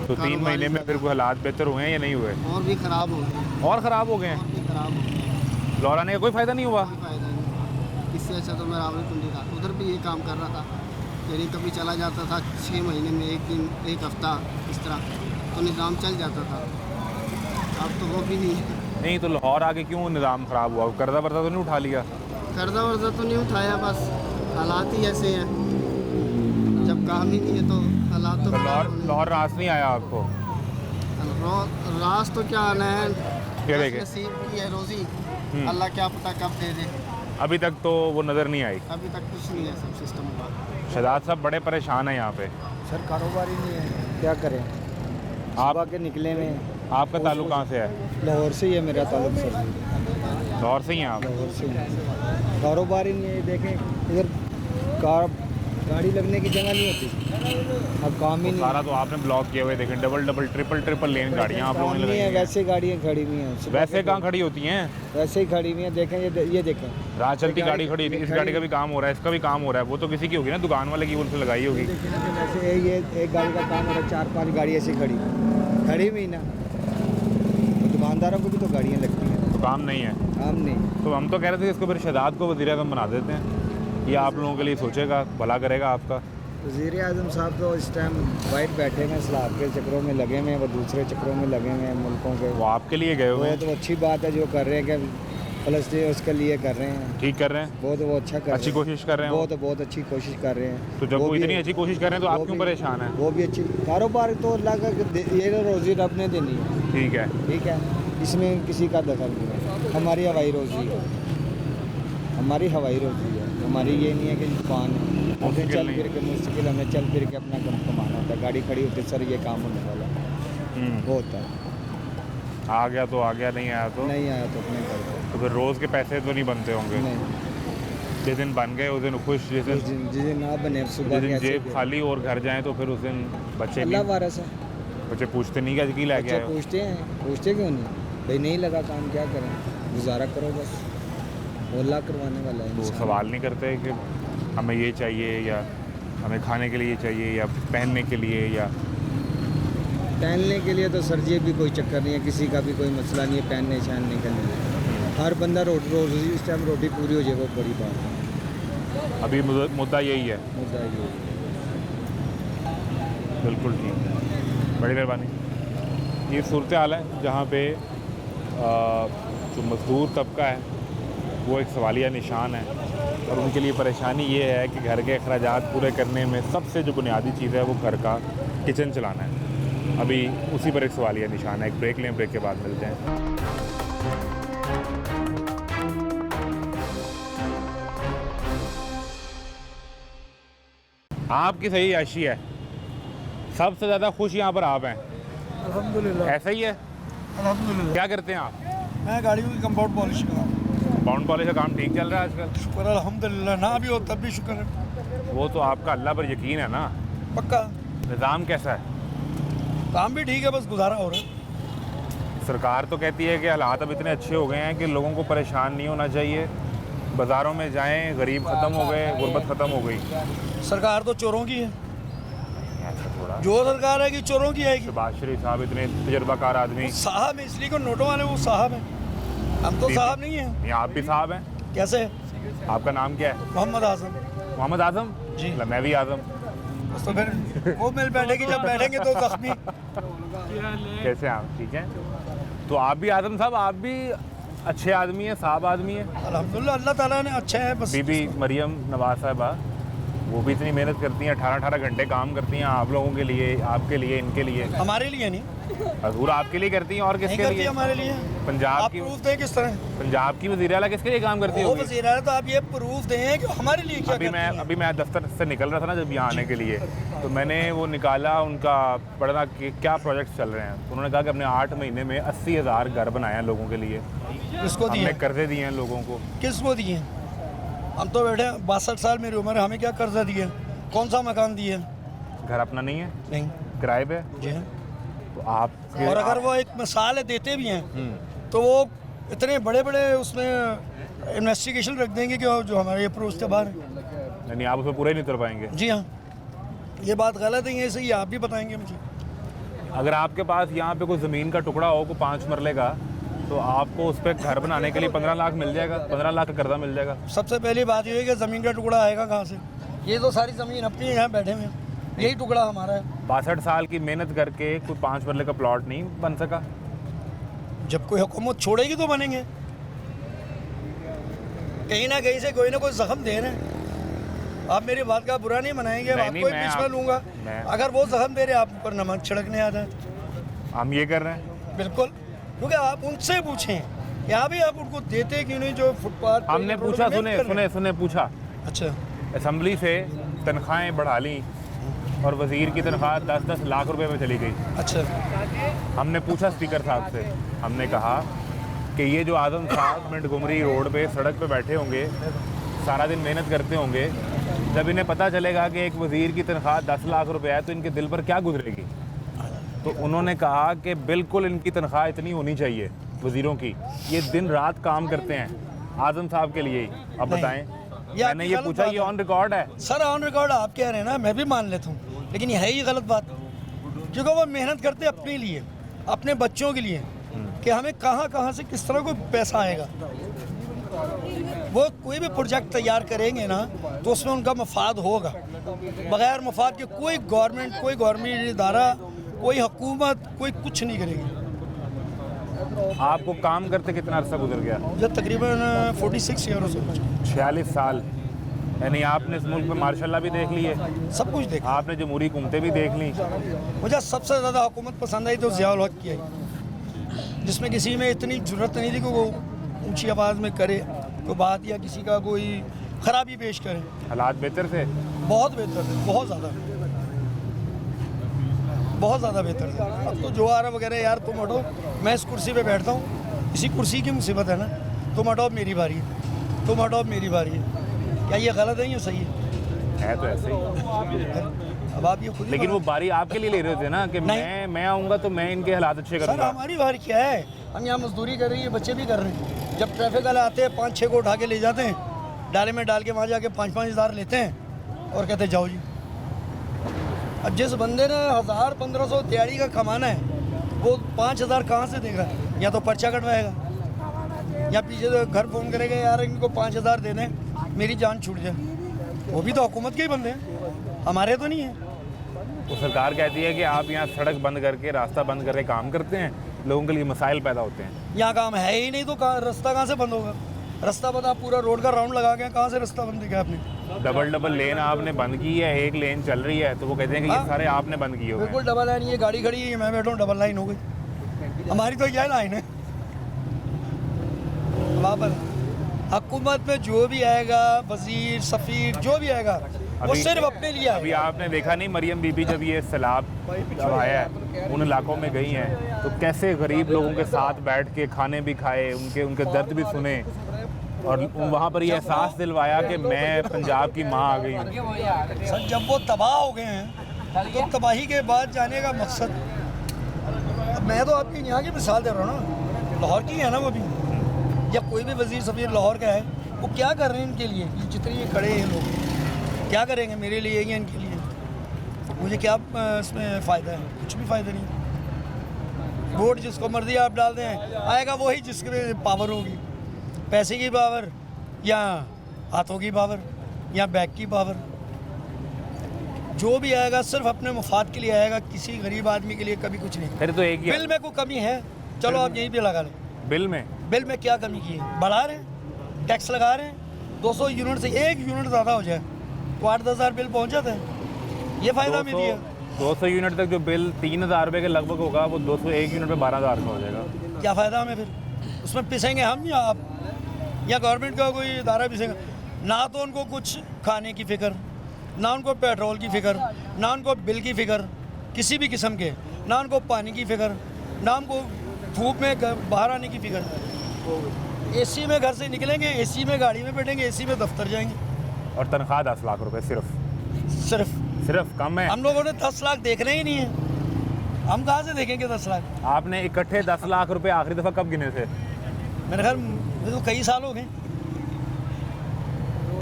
तो 3 महीने में फिर कोई हालात बेहतर हुए हैं या नहीं हुए? और भी ख़राब हो गए। और ख़राब हो गए हैं? और भी ख़राब हो गए। लाहौर आने का कोई फ़ायदा नहीं हुआ? कोई फ़ायदा नहीं। इससे अच्छा तो मैं रावलपिंडी था, उधर भी ये काम कर रहा था। यानी कभी चला जाता था 6 महीने में 1 दिन 1 हफ्ता, इस तरह तो निज़ाम चल जाता था। अब तो वो भी नहीं है। नहीं, तो लाहौर आके क्यों निज़ाम ख़राब हुआ? कर्जा वर्जा तो नहीं उठा लिया? कर्जा वर्जा तो नहीं उठाया, बस हालात ही ऐसे हैं। जब काम ही नहीं है तो हालात तो लाहौर रास नहीं आया आपको? रास तो क्या आना है, क्या देखे? नसीब की है रोज़ी, अल्लाह क्या पता कब दे दे। अभी तक तो वो नज़र नहीं आई? अभी तक कुछ नहीं है सब सिस्टम का। शहजाद साहब बड़े परेशान हैं यहाँ पे। सर कारोबार ही नहीं है, क्या करें। आप सुबह के निकले में। आपका ताल्लुक कहाँ से है? लाहौर से ही है मेरा ताल्लुक सर। लाहौर से ही हैं आप? लाहौर से ही। कारोबार ही नहीं है, देखें इधर गाड़ी लगने की जगह नहीं होती, अब काम ही नहीं सारा तो आपने ब्लॉक किए हुए देखें, डबल ट्रिपल लेन गाड़ियाँ आप लोगों ने लगाई हैं। वैसे गाड़ियाँ खड़ी हुई हैं। वैसे कहाँ खड़ी होती हैं? वैसे ही खड़ी हुई हैं, देखें ये देखें राह चलती गाड़ी खड़ी हुई। इस गाड़ी का भी काम हो रहा है, इसका भी काम हो रहा है। वो तो किसी की होगी ना, दुकान वाले की उनसे लगाई होगी। देखिए ना कि वैसे ये एक गाड़ी का काम हो रहा है, 4-5 गाड़ी ऐसी खड़ी हुई ना। दुकानदारों को भी तो गाड़ियाँ लगती हैं, तो काम नहीं है। काम नहीं। तो हम तो कह रहे थे कि इसको फिर शहजाद को वज़ीर आज़म बना देते हैं, ये आप लोगों के लिए सोचेगा, भला करेगा आपका। वज़ीर आज़म साहब तो इस टाइम वाइट बैठे हुए हैं, सलाब के चक्रों में लगे हुए हैं, वो दूसरे चक्रों में लगे हुए हैं मुल्कों के। वो आपके लिए गए हुए वो हैं? तो अच्छी बात है जो कर रहे हैं कि फ़लस्तीन उसके लिए कर रहे हैं, ठीक कर रहे हैं, वो अच्छा कर रहे हैं, अच्छी कोशिश कर रहे हैं। वो तो बहुत अच्छी कोशिश कर रहे हैं। तो जब वो इतनी अच्छी कोशिश कर रहे हैं तो आप वो क्यों भी- परेशान हैं? वो भी अच्छी कारोबार तो अल्लाह का ये तो रोज़ी रब ने देनी है, ठीक है। ठीक है, इसमें किसी का दखल नहीं है। हमारी हवाई रोज़ी है, हमारी हवाई रोज़ी है, हमारी ये नहीं है कि दुकान है। हमें मुश्किल चल नहीं। फिर के मुश्किल, हमें चल फिर के अपना कम कमाना होता है। गाड़ी खड़ी होती है, सर ये काम होने वाला है, वो होता है। आ गया तो आ गया, नहीं आया तो नहीं आया तो अपने घर पे तो फिर रोज़ के पैसे तो नहीं बनते होंगे? नहीं। जिस दिन बन गए उस दिन खुश, जिस जिस दिन ना बने सुबह दिन के ऐसे जेब ही खाली और घर जाएं तो फिर उस दिन बच्चे अल्लाह नहीं, वारस है। बच्चे पूछते नहीं कि ला बच्चे गया। पूछते हैं, पूछते क्यों नहीं भाई, नहीं लगा काम क्या करें, गुजारा करो बस। ओला करवाने वाला है तो इंसान। सवाल नहीं करते कि हमें ये चाहिए या हमें खाने के लिए चाहिए या पहनने के लिए या पहनने के लिए तो सर जी भी कोई चक्कर नहीं है, किसी का भी कोई मसला नहीं है पहनने छानने के लिए। हर बंदा रोज़ इस टाइम रोटी पूरी हो जाए वो बड़ी बात है। अभी मुद्दा यही है। मुद्दा ये है। बिल्कुल ठीक है, बड़ी मेहरबानी। ये सूरत हाल है जहाँ पे जो मज़दूर तबका है वो एक सवालिया निशान है और उनके लिए परेशानी ये है कि घर के अखराजात पूरे करने में सबसे जो बुनियादी चीज़ है वो घर का किचन चलाना है। अभी उसी पर एक सवालिया निशान है। एक ब्रेक लें, ब्रेक के बाद मिलते हैं। आपकी सही आशी है, सबसे ज़्यादा खुश यहाँ पर आप हैं। अल्हम्दुलिल्लाह। ऐसा ही है। अल्हम्दुलिल्लाह। क्या करते हैं आप? मैं गाड़ियों की कंपाउंड पॉलिश का। कंपाउंड पॉलिश का काम ठीक चल रहा है आजकल? शुक्र अल्हम्दुलिल्लाह, ना भी हो तब भी शुक्र है। वो तो आपका अल्लाह पर यकीन है ना। पक्का। निज़ाम कैसा है? काम भी ठीक है, बस गुजारा हो रहा है। सरकार तो कहती है कि हालात अब इतने अच्छे हो गए हैं कि लोगों को परेशान नहीं होना चाहिए, बाज़ारों में जाएं, गरीब ख़त्म हो गए, गुर्बत ख़त्म हो गई। सरकार तो चोरों की है। ऐसा थोड़ा। जो सरकार है कि चोरों की आएगी। शहबाज शरीफ साहब इतने तजुर्बाकार आदमी। साहब है इसलिए को नोटों वाले वो साहब हैं, हम तो साहब नहीं हैं। नहीं, आप भी साहब हैं। कैसे? आपका नाम क्या है? मोहम्मद आजम। मोहम्मद आजम जी। मैं भी आजम। तो फिर वो मिल बैठेगी, जब बैठेंगे तो जख्मी। कैसे आप? ठीक है। तो आप भी आजम साहब, आप भी अच्छे आदमी हैं, साहब आदमी हैं। अल्हम्दुलिल्लाह, अल्लाह ताला ने अच्छा है। बस बीबी मरियम नवाज साहबा वो भी इतनी मेहनत करती हैं, 18-18 घंटे काम करती हैं आप लोगों के लिए, आपके लिए, इनके लिए। हमारे लिए नहीं, हजूर आपके लिए करती हैं और नहीं किसके करती लिए? हमारे लिए। पंजाब आप की प्रूफ दें किस तरह? पंजाब की वज़ीर आला किसके लिए काम करती वो होगी? वज़ीर आला तो आप ये प्रूफ दें कि हमारे लिए क्या करती हैं। अभी मैं दफ्तर से निकल रहा था ना जब यहाँ आने के लिए, तो मैंने वो निकाला उनका पढ़ना कि क्या प्रोजेक्ट चल रहे हैं। तो उन्होंने कहा कि हमने 8 महीने में 80,000 घर बनाए हैं लोगों के लिए। किसको दिए? हमने कर्जे दिए हैं लोगों को। किसको दिए? हम तो बैठे 62 साल मेरी उम्र है, हमें क्या कर्जा दिए? कौन सा मकान दिए? घर अपना नहीं है, नहीं, किराए पे। जी हाँ। तो आप और अगर वो एक मिसाल है देते भी हैं तो वो इतने बड़े बड़े उसमें इन्वेस्टिगेशन रख देंगे कि जो हमारे अप्रोच से बाहर है। नहीं, आप उसमें पूरे नहीं उतर पाएंगे। जी हाँ, ये बात गलत है, ये सही आप भी बताएंगे मुझे। अगर आपके पास यहाँ पे कोई ज़मीन का टुकड़ा हो, कोई 5 मरले का, तो आपको उस पर घर बनाने के लिए 15 लाख मिल जाएगा, 15 लाख का कर्जा मिल जाएगा। सबसे पहली बात ये है कि ज़मीन का टुकड़ा आएगा कहाँ से? ये तो सारी ज़मीन अपनी यहाँ बैठे हुए हैं, यही टुकड़ा हमारा है। 62 साल की मेहनत करके कोई 5 मरले का प्लॉट नहीं बन सका। जब कोई हुकूमत छोड़ेगी तो बनेंगे। कहीं ना कहीं से कोई ना कोई जख्म दे रहे हैं। आप मेरी बात का बुरा नहीं मनाएंगे, आपको ही बीच में लूँगा। अगर वो जख्म दे रहे आप पर नमक छिड़कने आ जाए। हम ये कर रहे हैं बिल्कुल, क्योंकि आप उनसे पूछें, यहाँ भी आप उनको देते क्यों नहीं जो फुटपाथ? हमने पूछा, सुने पूछा। अच्छा, असम्बली से तनख्वाहें बढ़ा ली और वज़ीर की तनख्वाह 10-10 लाख रुपए में चली गई। अच्छा, हमने पूछा स्पीकर साहब से, हमने कहा कि ये जो आज़म साहब मिंटगोमरी रोड पे सड़क पे बैठे होंगे, सारा दिन मेहनत करते होंगे, जब इन्हें पता चलेगा कि एक वज़ीर की तनख्वाह 10 लाख रुपए है तो इनके दिल पर क्या गुजरेगी? तो उन्होंने कहा कि बिल्कुल इनकी तनख्वाह इतनी होनी चाहिए वज़ीरों की, ये दिन रात काम करते हैं आज़म साहब के लिए ही। अब बताएं, मैंने ये पूछा, ये ऑन रिकॉर्ड है सर। ऑन रिकॉर्ड आप कह रहे हैं ना, मैं भी मान लेता हूँ, लेकिन ये है ही गलत बात, क्योंकि वो मेहनत करते अपने लिए, अपने बच्चों के लिए, कि हमें कहाँ से किस तरह कोई पैसा आएगा। वो कोई भी प्रोजेक्ट तैयार करेंगे ना तो उसमें उनका मफाद होगा। बगैर मफाद के कोई गवर्नमेंट इदारा, कोई हुकूमत, कोई कुछ नहीं करेगी। आपको काम करते कितना अर्सा गुजर गया? जब तकरीबन 46 ईयर से 46 साल, यानी आपने इस मुल्क में मार्शल भी देख ली है, सब कुछ देखा, आपने जमहूरी हुकूमतें भी देख ली। मुझे सबसे ज़्यादा हुकूमत पसंद आई तो ज़िया उल हक की आई, जिसमें किसी में इतनी ज़रूरत नहीं थी कि वो ऊंची आवाज़ में करे कोई बात या किसी का कोई ख़राबी पेश करे। हालात बेहतर थे? बहुत बेहतर थे, बहुत ज़्यादा बेहतर थे। अब तो जो आ रहा वगैरह, यार तुम हटो, मैं इस कुर्सी पे बैठता हूँ, इसी कुर्सी की मुसीबत है ना, तुम हटो मेरी बारी है, तुम हटो मेरी बारी है। क्या ये गलत है या सही है? तो ऐसे ही। अब आप ये खुद, लेकिन वो बारी आपके लिए ले रहे थे ना कि मैं आऊँगा तो मैं इनके हालात अच्छे सर करूँगा। हमारी बारी क्या है? हम यहाँ मजदूरी कर रही है, बच्चे भी कर रहे हैं, जब ट्रैफिक वाले आते हैं 5-6 को उठा के ले जाते हैं, डाले में डाल के वहाँ जाके 5-5 हज़ार लेते हैं और कहते हैं जाओ जी। अब जिस बंदे ने 1000-1500 दिहाड़ी का कमाना है वो 5000 कहाँ से देगा? या तो पर्चा कटवाएगा या पीछे से घर फ़ोन करेगा यार इनको 5000 दे दें मेरी जान छूट जाए। वो भी तो हुकूमत के ही बंदे हैं, हमारे तो नहीं हैं। तो सरकार कहती है कि आप यहाँ सड़क बंद करके, रास्ता बंद करके काम करते हैं, लोगों के लिए मसाइल पैदा होते हैं। यहाँ काम है ही नहीं तो रास्ता कहाँ से बंद होगा? रास्ता बंद, आप पूरा रोड का राउंड लगा के कहाँ से रास्ता बंद किया आपने? डबल लेन आपने बंद की है, एक लेन चल रही है, तो वो कहते हैं कि ये सारे आपने बंद किए हुए हैं। बिल्कुल डबल लाइन, ये गाड़ी खड़ी है, मैं बैठा हूँ, डबल लाइन हो गई। हमारी तो यह लाइन है। वापस हुकूमत में जो भी आएगा, वजीर सफ़ीर जो भी आएगा, वो सिर्फ अपने लिए अभी आपने देखा नहीं मरियम बीबी जब ये सैलाब जब आया है उन इलाकों में गई हैं तो कैसे गरीब लोगों के साथ बैठ के खाने भी खाए, उनके दर्द भी सुने और वहाँ पर ये एहसास दिलवाया कि मैं पंजाब की माँ आ गई हूँ। सर जब वो तबाह हो गए हैं तो तबाही के बाद जाने का मकसद, मैं तो आपकी यहाँ की मिसाल दे रहा हूँ ना, लाहौर की है ना वो भी, या कोई भी वजीर सफ़ीर लाहौर का है, वो क्या कर रहे हैं इनके लिए? जितने ये खड़े हैं लोग क्या करेंगे मेरे लिए या इनके लिए? मुझे क्या इसमें फ़ायदा है? कुछ भी फ़ायदा नहीं। वोट जिसको मर्जी आप डाल दें, आएगा वही जिसके पावर होगी, पैसे की पावर या हाथों की पावर या बैग की पावर। जो भी आएगा सिर्फ अपने मुफाद के लिए आएगा, किसी गरीब आदमी के लिए कभी कुछ नहीं। फिर तो एक ही बिल में कोई कमी है, चलो आप यहीं पे लगा लें। बिल में क्या कमी की है? बढ़ा रहे हैं, टैक्स लगा रहे हैं, 200 यूनिट से 1 यूनिट ज़्यादा हो जाए तो 8-10 हज़ार बिल पहुँच जाते हैं। ये फ़ायदा मेरी है। 200 यूनिट तक जो बिल 3000 रुपये के लगभग होगा वो 201 यूनिट पे 12000 का हो जाएगा। क्या फ़ायदा हमें? फिर उसमें पिसेंगे हम या आप या गवर्नमेंट का कोई इदारा पिसेगा? ना तो उनको कुछ खाने की फ़िक्र, ना उनको पेट्रोल की फ़िक्र, ना उनको बिल की फ़िक्र किसी भी किस्म के, ना उनको पानी की फ़िक्र, ना उनको धूप में बाहर आने की फ़िक्र। एसी में घर से निकलेंगे, एसी में गाड़ी में बैठेंगे, एसी में दफ्तर जाएंगे। और तनख्वाह 10 लाख रुपए सिर्फ कम है। हम लोगों ने 10 लाख देखने ही नहीं है, हम कहाँ से देखेंगे 10 लाख? आपने इकट्ठे 10 लाख रुपए आखिरी दफ़ा कब गिने थे? मेरे ख्याल तो कई साल हो गए,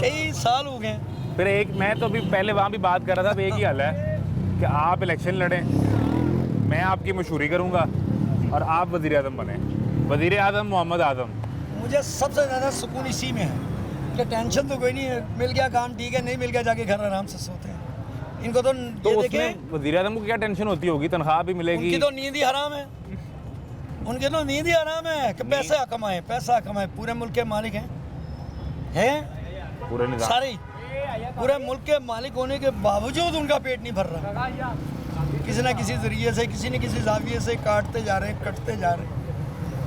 कई साल हो गए। फिर एक मैं तो अभी पहले वहाँ भी बात कर रहा था, अब एक ही हल है कि आप इलेक्शन लड़ें, मैं आपकी मशहूरी करूँगा और आप वज़ीर आज़म बने, वज़ीर आज़म मोहम्मद आज़म। मुझे सबसे ज़्यादा सुकून इसी में है कि टेंशन तो कोई नहीं है, मिल गया काम ठीक है, नहीं मिल गया जाके घर आराम से सोते हैं। इनको तो ये देखें, वज़ीर आज़म को क्या टेंशन होती होगी? तनख्वाह भी मिलेगी, उनकी तो नींद ही हराम है, उनके तो नींद ही हराम है कि पैसा कमाए। पूरे मुल्क के मालिक हैं पूरे निज़ाम सारे, पूरे मुल्क के मालिक होने के बावजूद उनका पेट नहीं भर रहा। किसी न किसी ज़रिए से, किसी न किसी जाविये से काटते जा रहे हैं।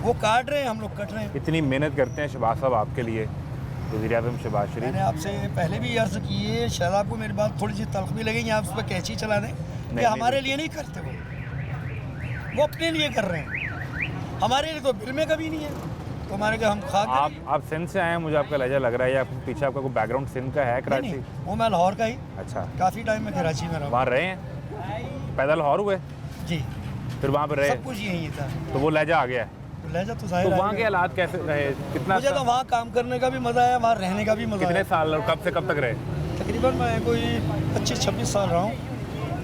वो काट रहे हैं, हम लोग कट रहे हैं। इतनी मेहनत करते हैं शहबाज साहब आपके लिए, वज़ीर आज़म शहबाज शरीफ। मैंने आपसे पहले भी अर्ज़ की है, शायद आपको मेरी बात थोड़ी सी तल्ख़ भी लगेगी, आप उस पर कैची चला दें कि हमारे लिए नहीं करते, वो अपने लिए कर रहे हैं, हमारे लिए तो बिल में कभी नहीं है। तो हमारे को हम खा आप सिंध से आए हैं, मुझे आपका लहजा लग रहा है, या पीछे आपका कोई बैकग्राउंड सिंध का है? कराची? वो मैं लाहौर का ही। अच्छा, काफ़ी टाइम में कराची में रहा। वहाँ रहे हैं? पैदा लाहौर हुए जी, फिर वहाँ पर रहे? सब कुछ यही था, तो वो लहजा आ गया है। लहजा तो तो वहाँ के हालात कैसे रहे? कितना मुझे तो वहाँ काम करने का भी मज़ा आया, वहाँ रहने का भी मज़ा आया। कितने साल और कब से कब तक रहे? तकरीबन मैं कोई 25-26 साल रहा हूँ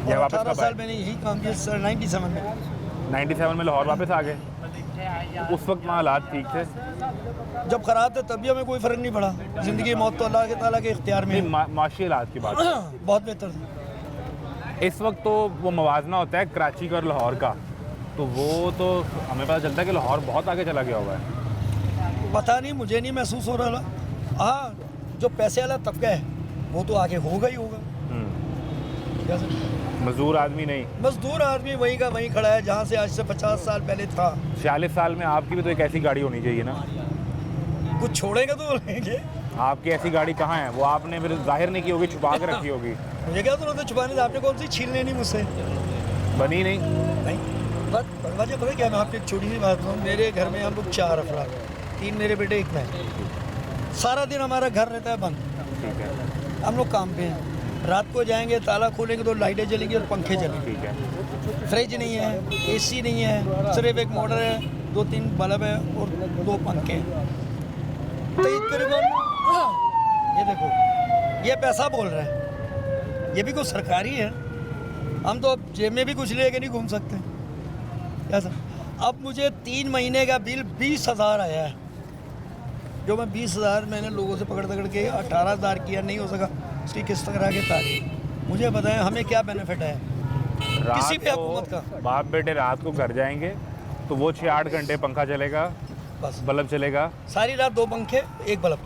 और 18 साल मैंने यही काम किया। 97 में लाहौर वापस आ गए। उस वक्त वहाँ हालात ठीक थे? जब ख़राब थे तब भी हमें कोई फ़र्क नहीं पड़ा। ज़िंदगी मौत तो अल्लाह के ताला के इख्तियार में। माशी हालात की बात बहुत बेहतर था। इस वक्त तो वो मवाजना होता है कराची का और लाहौर का, तो वो तो हमें पता चलता है कि लाहौर बहुत आगे चला गया हुआ है। पता नहीं, मुझे नहीं महसूस हो रहा। हाँ, जो पैसे वाला तबका है वो तो आगे होगा ही होगा। मजदूर आदमी नहीं, मजदूर आदमी वहीं का वहीं खड़ा है जहाँ से आज से 50 साल पहले था। 46 साल में आपकी भी तो एक ऐसी गाड़ी होनी चाहिए ना? कुछ छोड़ेगा तो लेंगे। आपकी ऐसी गाड़ी कहाँ है? वो आपने फिर जाहिर नहीं की होगी, छुपा के रखी होगी। मुझे क्या जरूरत है छुपाने से? आपने कौन सी छीन लेनी मुझसे? बनी नहीं। बस वजह पता क्या, मैं आपकी एक छोटी सी बात कहूँ। मेरे घर में हम लोग 4 अफराद, 3 मेरे बेटे, 1 मैं। सारा दिन हमारा घर रहता है बंद। ठीक है। हम लोग काम पे हैं, रात को जाएंगे, ताला खोलेंगे तो लाइटें जलेंगी और पंखे जलेंगे। ठीक है। फ्रिज नहीं है, एसी नहीं है, सिर्फ एक मोटर है, 2-3 बल्ब है और 2 पंखे। तईद करीबन ये देखो, ये पैसा बोल रहा है, ये भी कुछ सरकारी है। हम तो अब जेब में भी कुछ लेके नहीं घूम सकते। ऐसा अब मुझे 3 महीने का बिल 20,000 आया है, जो मैं 20,000 मैंने लोगों से पकड़ के 18,000 किया, नहीं हो सका, उसकी किस्त करा के तारीख। मुझे बताएं हमें क्या बेनिफिट है किसी भी हुकूमत का? बाप बेटे रात को घर जाएंगे तो वो 6-8 घंटे पंखा चलेगा, बस बल्ब चलेगा, सारी रात 2 पंखे 1 बल्ब,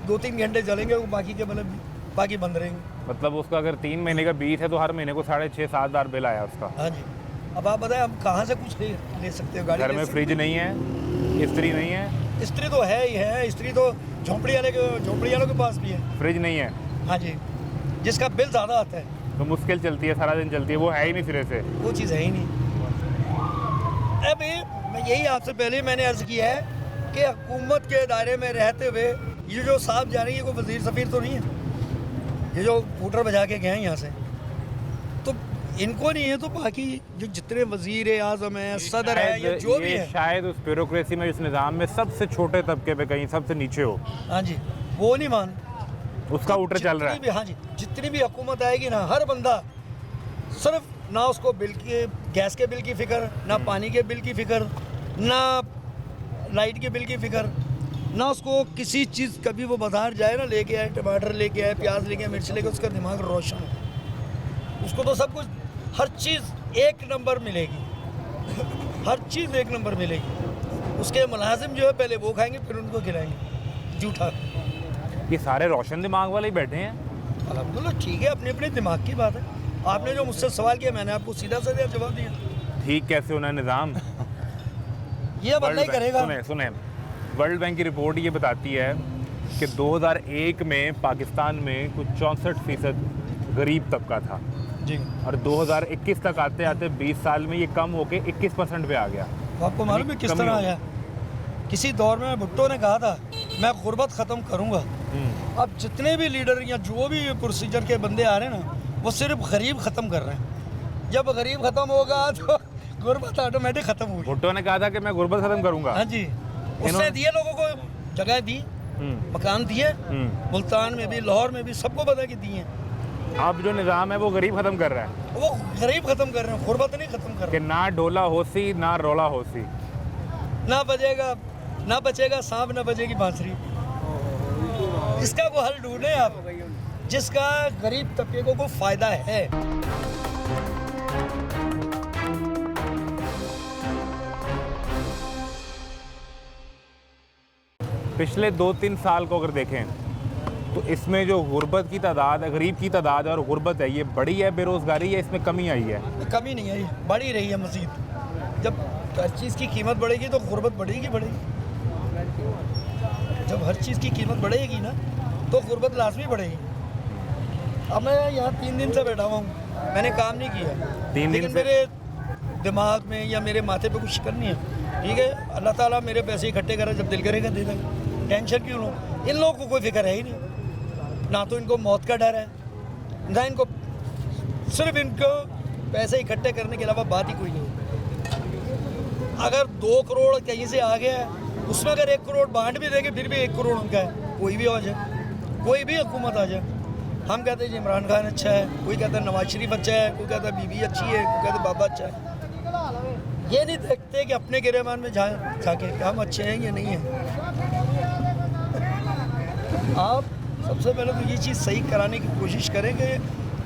2-3 घंटे चलेंगे, वो बाकी के बल्ब बाकी बंद रहेंगे। मतलब उसका अगर 3 महीने का 20 है तो हर महीने को 6,500-7 हज़ार बिल आया उसका। हाँ जी। अब आप बताएं हम कहाँ से कुछ ले सकते हो? गाड़ी घर ले में सकते फ्रिज नहीं है, इस्त्री नहीं है। हो? इस्त्री तो है ही है, इस्त्री तो झोंपड़ी वालों के पास भी है। फ्रिज नहीं है, हाँ जी, जिसका बिल ज़्यादा आता है तो मुश्किल चलती है, सारा दिन चलती है, वो है ही नहीं सिरे से। वो चीज़ है ही नहीं। अभी मैं यही आपसे पहले मैंने अर्ज़ किया है कि हुकूमत के दायरे में रहते हुए ये जो साहब जा रही है, कोई वज़ीर सफ़ीर तो नहीं है, ये जो फूटर बजा के गए हैं यहाँ से, तो इनको नहीं है तो बाकी जो जितने वज़ीर आज़म हैं, सदर है, ये जो भी है, शायद उस ब्यूरोक्रेसी में, इस निज़ाम में सबसे छोटे तबके पे कहीं सबसे नीचे हो। हाँ जी, वो नहीं मान, उसका ऊटर चल रहा है। हाँ जी, जितनी भी हुकूमत आएगी ना, हर बंदा सिर्फ ना उसको बिल के, गैस के बिल की फ़िक्र, ना पानी के बिल की फ़िक्र, ना लाइट के बिल की फ़िक्र, ना उसको किसी चीज़, कभी वो बाजार जाए ना, लेके आए टमाटर लेके आए, प्याज लेके आए, मिर्च लेके, उसका दिमाग रोशन है। उसको तो सब कुछ, हर चीज़ 1 नंबर मिलेगी, हर चीज़ 1 नंबर मिलेगी। उसके मुलाजिम जो है पहले वो खाएंगे फिर उनको खिलाएंगे जूठा। ये सारे रोशन दिमाग वाले ही बैठे हैं। अल्हम्दुलिल्लाह, ठीक है, अपने अपने दिमाग की बात है। आपने जो मुझसे सवाल किया मैंने आपको सीधा सीधा जवाब दिया। ठीक कैसे होना निज़ाम? ये बंदा ही करेगा। सुने, वर्ल्ड बैंक की रिपोर्ट ये बताती है कि 2001 में पाकिस्तान में कुछ 64% गरीब तभुका था जी, और 2021 तक आते आते 20 साल में ये कम होके 21% पे आ गया। आपको मालूम है किस तरह आया? किसी दौर में भुट्टो ने कहा था मैं गुर्बत ख़त्म करूँगा। अब जितने भी लीडर या जो भी प्रोसीजर के बंदे आ रहे हैं ना, वो सिर्फ गरीब ख़त्म कर रहे हैं। जब गरीब ख़त्म होगा तो गुर्बत ऑटोमेटिक ख़त्म होगी। भुट्टो ने कहा था कि मैं गुर्बत ख़त्म करूँगा। हाँ जी, उसने दिए लोगों को, जगह दी, मकान दिए, मुल्तान में भी, लाहौर में भी, सबको पता कि दिए। अब जो निज़ाम है वो गरीब ख़त्म कर रहा है, वो गरीब ख़त्म कर रहे हैं, गुर्बत नहीं ख़त्म कर रहे कि ना डोला होसी ना रोला होसी। ना बचेगा सांप, ना बचेगी बांसुरी। इसका वो हल ढूंढे आप, जिसका गरीब तबके को फ़ायदा है। पिछले 2-3 साल को अगर देखें तो इसमें जो गुर्बत की तादाद है, गरीब की तादाद है और गुर्बत है, ये बढ़ी है, बेरोज़गारी है, इसमें कमी आई है? कमी नहीं आई, बढ़ी रही है मज़ीद। जब हर चीज़ की कीमत बढ़ेगी तो गुर्बत बढ़ेगी। जब हर चीज़ की कीमत बढ़ेगी ना तो गुर्बत लाजमी बढ़ेगी। अब मैं यहाँ 3 दिन से बैठा हुआ हूँ, मैंने काम नहीं किया, 3 दिन लेकिन से? मेरे दिमाग में या मेरे माथे पे कुछ शिकन नहीं है। ठीक है, अल्लाह ताला मेरे पैसे इकट्ठे करा, जब दिल करेगा दे देगा। टेंशन क्यों लो? इन लोगों को कोई फिक्र है ही नहीं, ना तो इनको मौत का डर है, ना इनको, सिर्फ इनको पैसे इकट्ठे करने के अलावा बात ही कोई नहीं। अगर 2 करोड़ कहीं से आ गया है, उसमें अगर 1 करोड़ बांट भी देंगे फिर भी 1 करोड़ उनका है। कोई भी आ जाए, कोई भी हुकूमत आ जाए, हम कहते हैं इमरान खान अच्छा है, कोई कहता है नवाज शरीफ अच्छा है, कोई कहता है बीबी अच्छी है, कोई कहता है बाबा अच्छा है। ये नहीं देखते कि अपने गिरेबान में जाके हम अच्छे हैं या नहीं हैं। आप सबसे पहले तो ये चीज़ सही कराने की कोशिश करें कि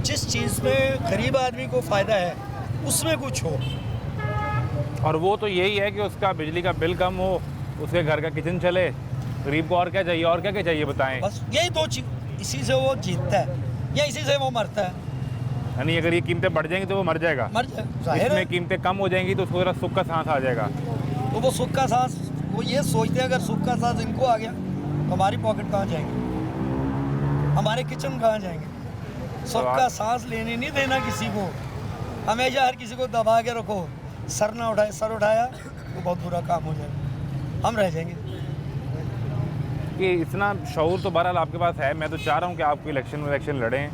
जिस चीज़ में गरीब आदमी को फ़ायदा है उसमें कुछ हो। और वो तो यही है कि उसका बिजली का बिल कम हो, उसके घर का किचन चले। गरीब को और क्या चाहिए? और क्या क्या चाहिए बताएं? बस यही 2 चीज़, इसी से वो जीतता है या इसी से वो मरता है। यानी अगर ये कीमतें बढ़ जाएंगी तो वो मर जाएगा, मर जाए, जाहिर है। इसमें कीमतें कम हो जाएंगी तो उसको जरा सुख का सांस आ जाएगा। तो वो सुख का सांस, वो ये सोचते हैं अगर सुख का सांस इनको आ गया तो हमारी पॉकेट कहाँ जाएंगे, हमारे किचन कहाँ जाएंगे। सुख का सांस लेने नहीं देना किसी को, हमेशा हर किसी को दबा के रखो। सर ना उठाए, सर उठाया तो बहुत बुरा काम हो जाएगा, हम रह जाएंगे। कि इतना शऊर तो बहरहाल आपके पास है। मैं तो चाह रहा हूँ कि आप कोई इलेक्शन लड़ें,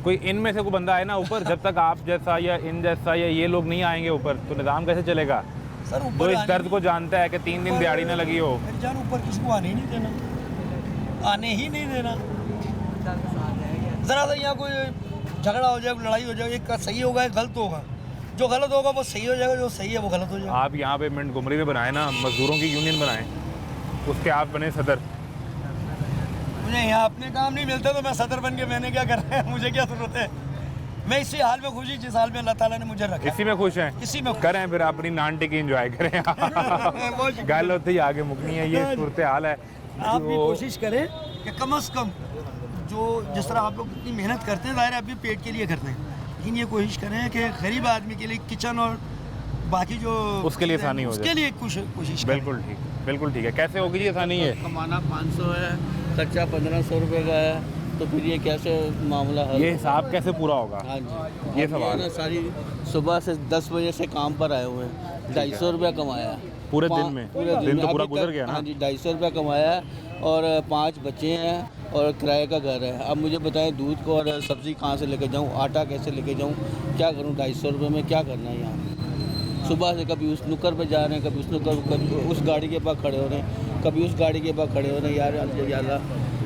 कोई इनमें से कोई बंदा आए ना ऊपर। जब तक आप जैसा या इन जैसा या ये लोग नहीं आएंगे ऊपर तो निज़ाम कैसे चलेगा? सर तो ऊपर इस दर्द को जानता है कि 3 दिन दिहाड़ी ना लगी हो। मेरी जान ऊपर किसी को आने ही नहीं देना, आने ही नहीं देना। ज़रा सा यहाँ कोई झगड़ा हो जाए, लड़ाई हो जाए, एक का सही होगा एक गलत होगा, जो गलत होगा वो सही हो जाएगा, जो सही है वो गलत हो जाएगा। आप यहाँ पे मिंट घुमरी में बनाए ना, मजदूरों की यूनियन बनाए, उसके आप बने सदर। मुझे यहाँ अपने काम नहीं मिलते तो मैं सदर बन के मैंने क्या करना है, मुझे क्या ज़रूरत है। मैं इसी हाल में खुशी जिस हाल में अल्लाह ताला ने मुझे रखा, इसी में खुश हैं, इसी में खुश। करें फिर अपनी नान टिकी एंजॉय करें। गल होती ही आगे मुकनी है, ये सूरत हाल है। आप भी कोशिश करें कि कम से कम जो जिस तरह आप लोग इतनी मेहनत करते हैं, ज़ाहिर है आप भी पेट के लिए करते हैं, लेकिन ये कोशिश करें कि गरीब आदमी के लिए किचन और बाकी जो उसके लिए आसानी हो जाए, उसके लिए कोशिश करें। बिल्कुल ठीक, बिल्कुल ठीक है। कैसे होगी जी आसानी है? कमाना 500 है, खर्चा 1500 रुपये का है, तो फिर ये कैसे मामला है? ये हिसाब कैसे पूरा होगा? हाँ जी, ये अब सवाल ना सारी सुबह से 10 बजे से काम पर आए हुए हैं, 250 रुपया कमाया पूरे दिन में? पूरे दिन तो में। पूरा अभी गुजर तक- गया ना? हाँ जी, 250 रुपया कमाया है और 5 बच्चे हैं और किराए का घर है। अब मुझे बताएं दूध को और सब्ज़ी कहाँ से लेके जाऊँ, आटा कैसे लेके जाऊँ, क्या करूँ? 250 रुपये में क्या करना है यहाँ? सुबह से कभी उस नुक्कर पे जा रहे हैं, कभी उस नुक्कर, कभी उस गाड़ी के पास खड़े हो रहे हैं, कभी उस गाड़ी के पास खड़े हो रहे हैं। यार अल्लाह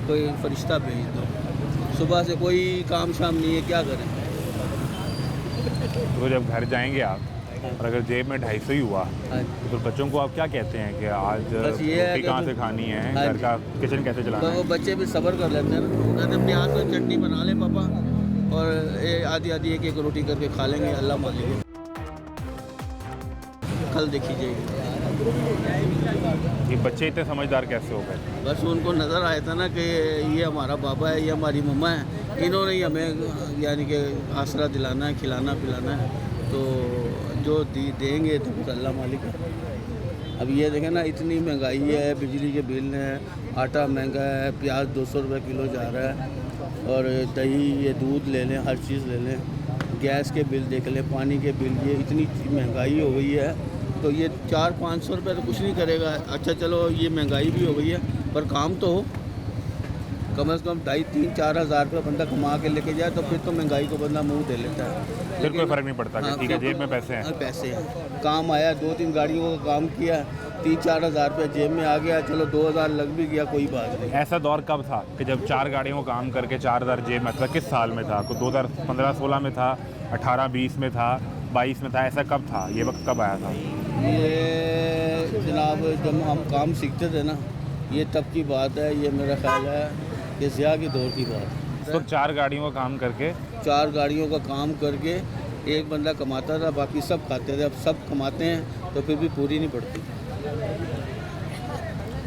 कोई फरिश्ता भेज दो, सुबह से कोई काम शाम नहीं है, क्या करें? तो जब घर जाएंगे आप और अगर जेब में 250 ही हुआ हाँ तो फिर बच्चों को आप क्या कहते हैं कि आज बस ये है रोटी कि कहाँ तो- से खानी है, हाँ घर जी। का किचन कैसे चलाना तो है? वो बच्चे भी सब्र कर लेते हैं ना, वो कहते हैं अपने हाथ में चटनी बना लें पापा और आधी आधी एक एक रोटी करके खा लेंगे, अल्लाह मालिक है। कल देखी जाएगी। ये बच्चे इतने समझदार कैसे हो गए? बस उनको नज़र आया था ना कि ये हमारा बाबा है, ये हमारी मम्मा है, इन्होंने ही हमें यानी कि आसरा दिलाना है, खिलाना पिलाना है, तो जो देंगे तो फिर अल्लाह मालिक है। अब ये देखें ना, इतनी महंगाई है, बिजली के बिल है, आटा महंगा है, प्याज 200 रुपये किलो जा रहा है, और दही, ये दूध ले लें, हर चीज़ ले लें, गैस के बिल देख लें, पानी के बिल, ये इतनी महंगाई हो गई है, तो ये 400-500 रुपये तो कुछ नहीं करेगा। अच्छा चलो ये महंगाई भी हो गई है, पर काम तो हो, कम से कम 2,500-3,000-4 हज़ार रुपये बंदा कमा के लेके जाए, तो फिर तो महंगाई को बंदा मुंह दे लेता है। फिर कोई फ़र्क नहीं पड़ता कि हाँ, ठीक है जेब में पैसे हैं। पैसे हैं, काम आया, 2-3 गाड़ियों का काम किया, 3-4 हज़ार रुपये जेब में आ गया, चलो 2,000 लग भी गया, कोई बात नहीं। ऐसा दौर कब था कि जब 4 गाड़ियों को काम करके 4,000 जेब में था? किस साल में था? 2015-16 में था, 18-20 में था, 22 में था? ऐसा कब था? ये वक्त कब आया था? ये जनाब जब हम काम सीखते थे ना, ये तब की बात है, ये मेरा ख्याल है कि ज़िया के दौर की बात है। तो 4 गाड़ियों का काम करके 4 गाड़ियों का काम करके एक बंदा कमाता था, बाकी सब खाते थे। अब सब कमाते हैं तो फिर भी पूरी नहीं पड़ती।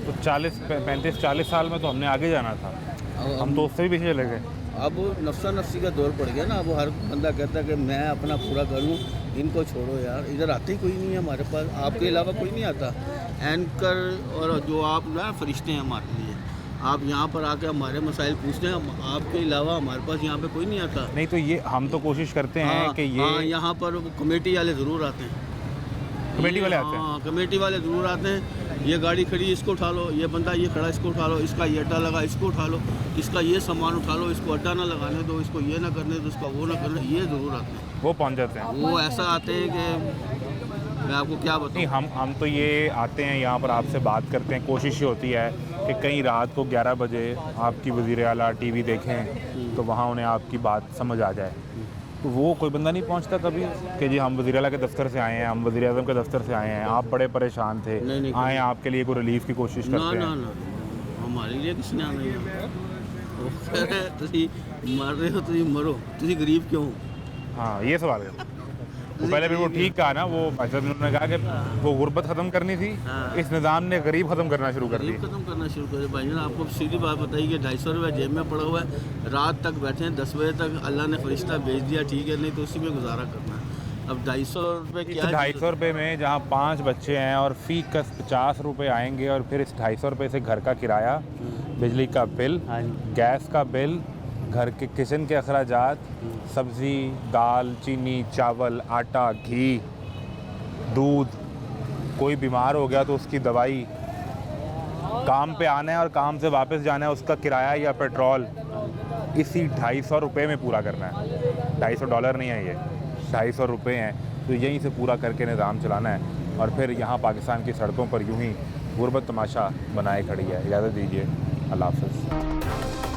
तो 35-40 साल में तो हमने आगे जाना था, हम तो उससे भी पीछे चले गए। अब नफ्सा नफ्सी का दौर पड़ गया ना, अब हर बंदा कहता है कि मैं अपना पूरा करूं, इनको छोड़ो यार, इधर आते ही कोई नहीं है हमारे पास, आपके अलावा कोई नहीं आता। एंकर और जो आप ना फरिश्ते हैं हमारे लिए, आप यहाँ पर आके हमारे मसाइल पूछते हैं, आपके अलावा हमारे पास यहाँ पे कोई नहीं आता। नहीं तो ये हम तो कोशिश करते हैं कि ये हाँ, यहाँ पर वो कमेटी वाले ज़रूर आते हैं, कमेटी वाले आते हैं। हाँ, कमेटी वाले ज़रूर आते हैं। ये गाड़ी खड़ी इसको उठा लो, ये बंदा ये खड़ा इसको उठा लो, इसका ये अड्डा लगा इसको उठा लो, इसका ये सामान उठा लो, इसको अड्डा ना लगाने दो, इसको ये ना करने दो, इसका वो ना करने, ये ज़रूर आते हैं। वो पहुंच जाते हैं। वो ऐसा आते हैं कि मैं आपको क्या नहीं, बताऊँ। हम तो ये आते हैं यहाँ पर आपसे बात करते हैं, कोशिश ये होती है कि कहीं रात को 11 बजे आपकी वज़ीर आला टीवी देखें तो वहाँ उन्हें आपकी बात समझ आ जाए। तो वो कोई बंदा नहीं पहुंचता कभी कि जी हम वज़ीर आला के दफ्तर से आए हैं, हम वज़ीर आज़म के दफ्तर से आए हैं, आप बड़े परेशान थे, नहीं, आए आपके लिए कोई रिलीफ की कोशिश ना करते ना हैं। ना हमारे लिए किसने आना है? वो कह रहे हैं, तुसी मर रहे हो, तुसी मरो, तुसी गरीब क्यों हो? हाँ ये सवाल है। वो पहले भी वो ठीक कहा ना, वो भाई साहब उन्होंने कहा कि वो गुर्बत ख़त्म करनी थी, हाँ। इस निज़ाम ने गरीब ख़त्म करना शुरू कर गरीब दिया। खत्म करना शुरू करे। भाई जान आपको सीधी बात बताइए कि 250 रुपये जेब में पड़ा हुआ है, रात तक बैठे हैं, 10 बजे तक अल्लाह ने फरिश्ता भेज दिया, ठीक है, नहीं तो उसी में गुजारा करना है। अब 250 रुपये क्या है? 250 रुपये में जहाँ 5 बच्चे हैं और फ़ी कस 50 रुपये आएंगे, और फिर इस 250 रुपये से घर का किराया, बिजली का बिल, गैस का बिल, घर के किचन के अखराजात, सब्ज़ी, दाल, चीनी, चावल, आटा, घी, दूध, कोई बीमार हो गया तो उसकी दवाई, काम पे आना है और काम से वापस जाना है उसका किराया या पेट्रोल, इसी 250 रुपये में पूरा करना है। $250 नहीं है ये, 250 रुपये हैं, तो यहीं से पूरा करके निज़ाम चलाना है और फिर यहाँ पाकिस्तान की सड़कों पर यूं ही गुर्बत तमाशा बनाए खड़ी है। इजाज़त दीजिए, अल्लाह हाफ़िज़।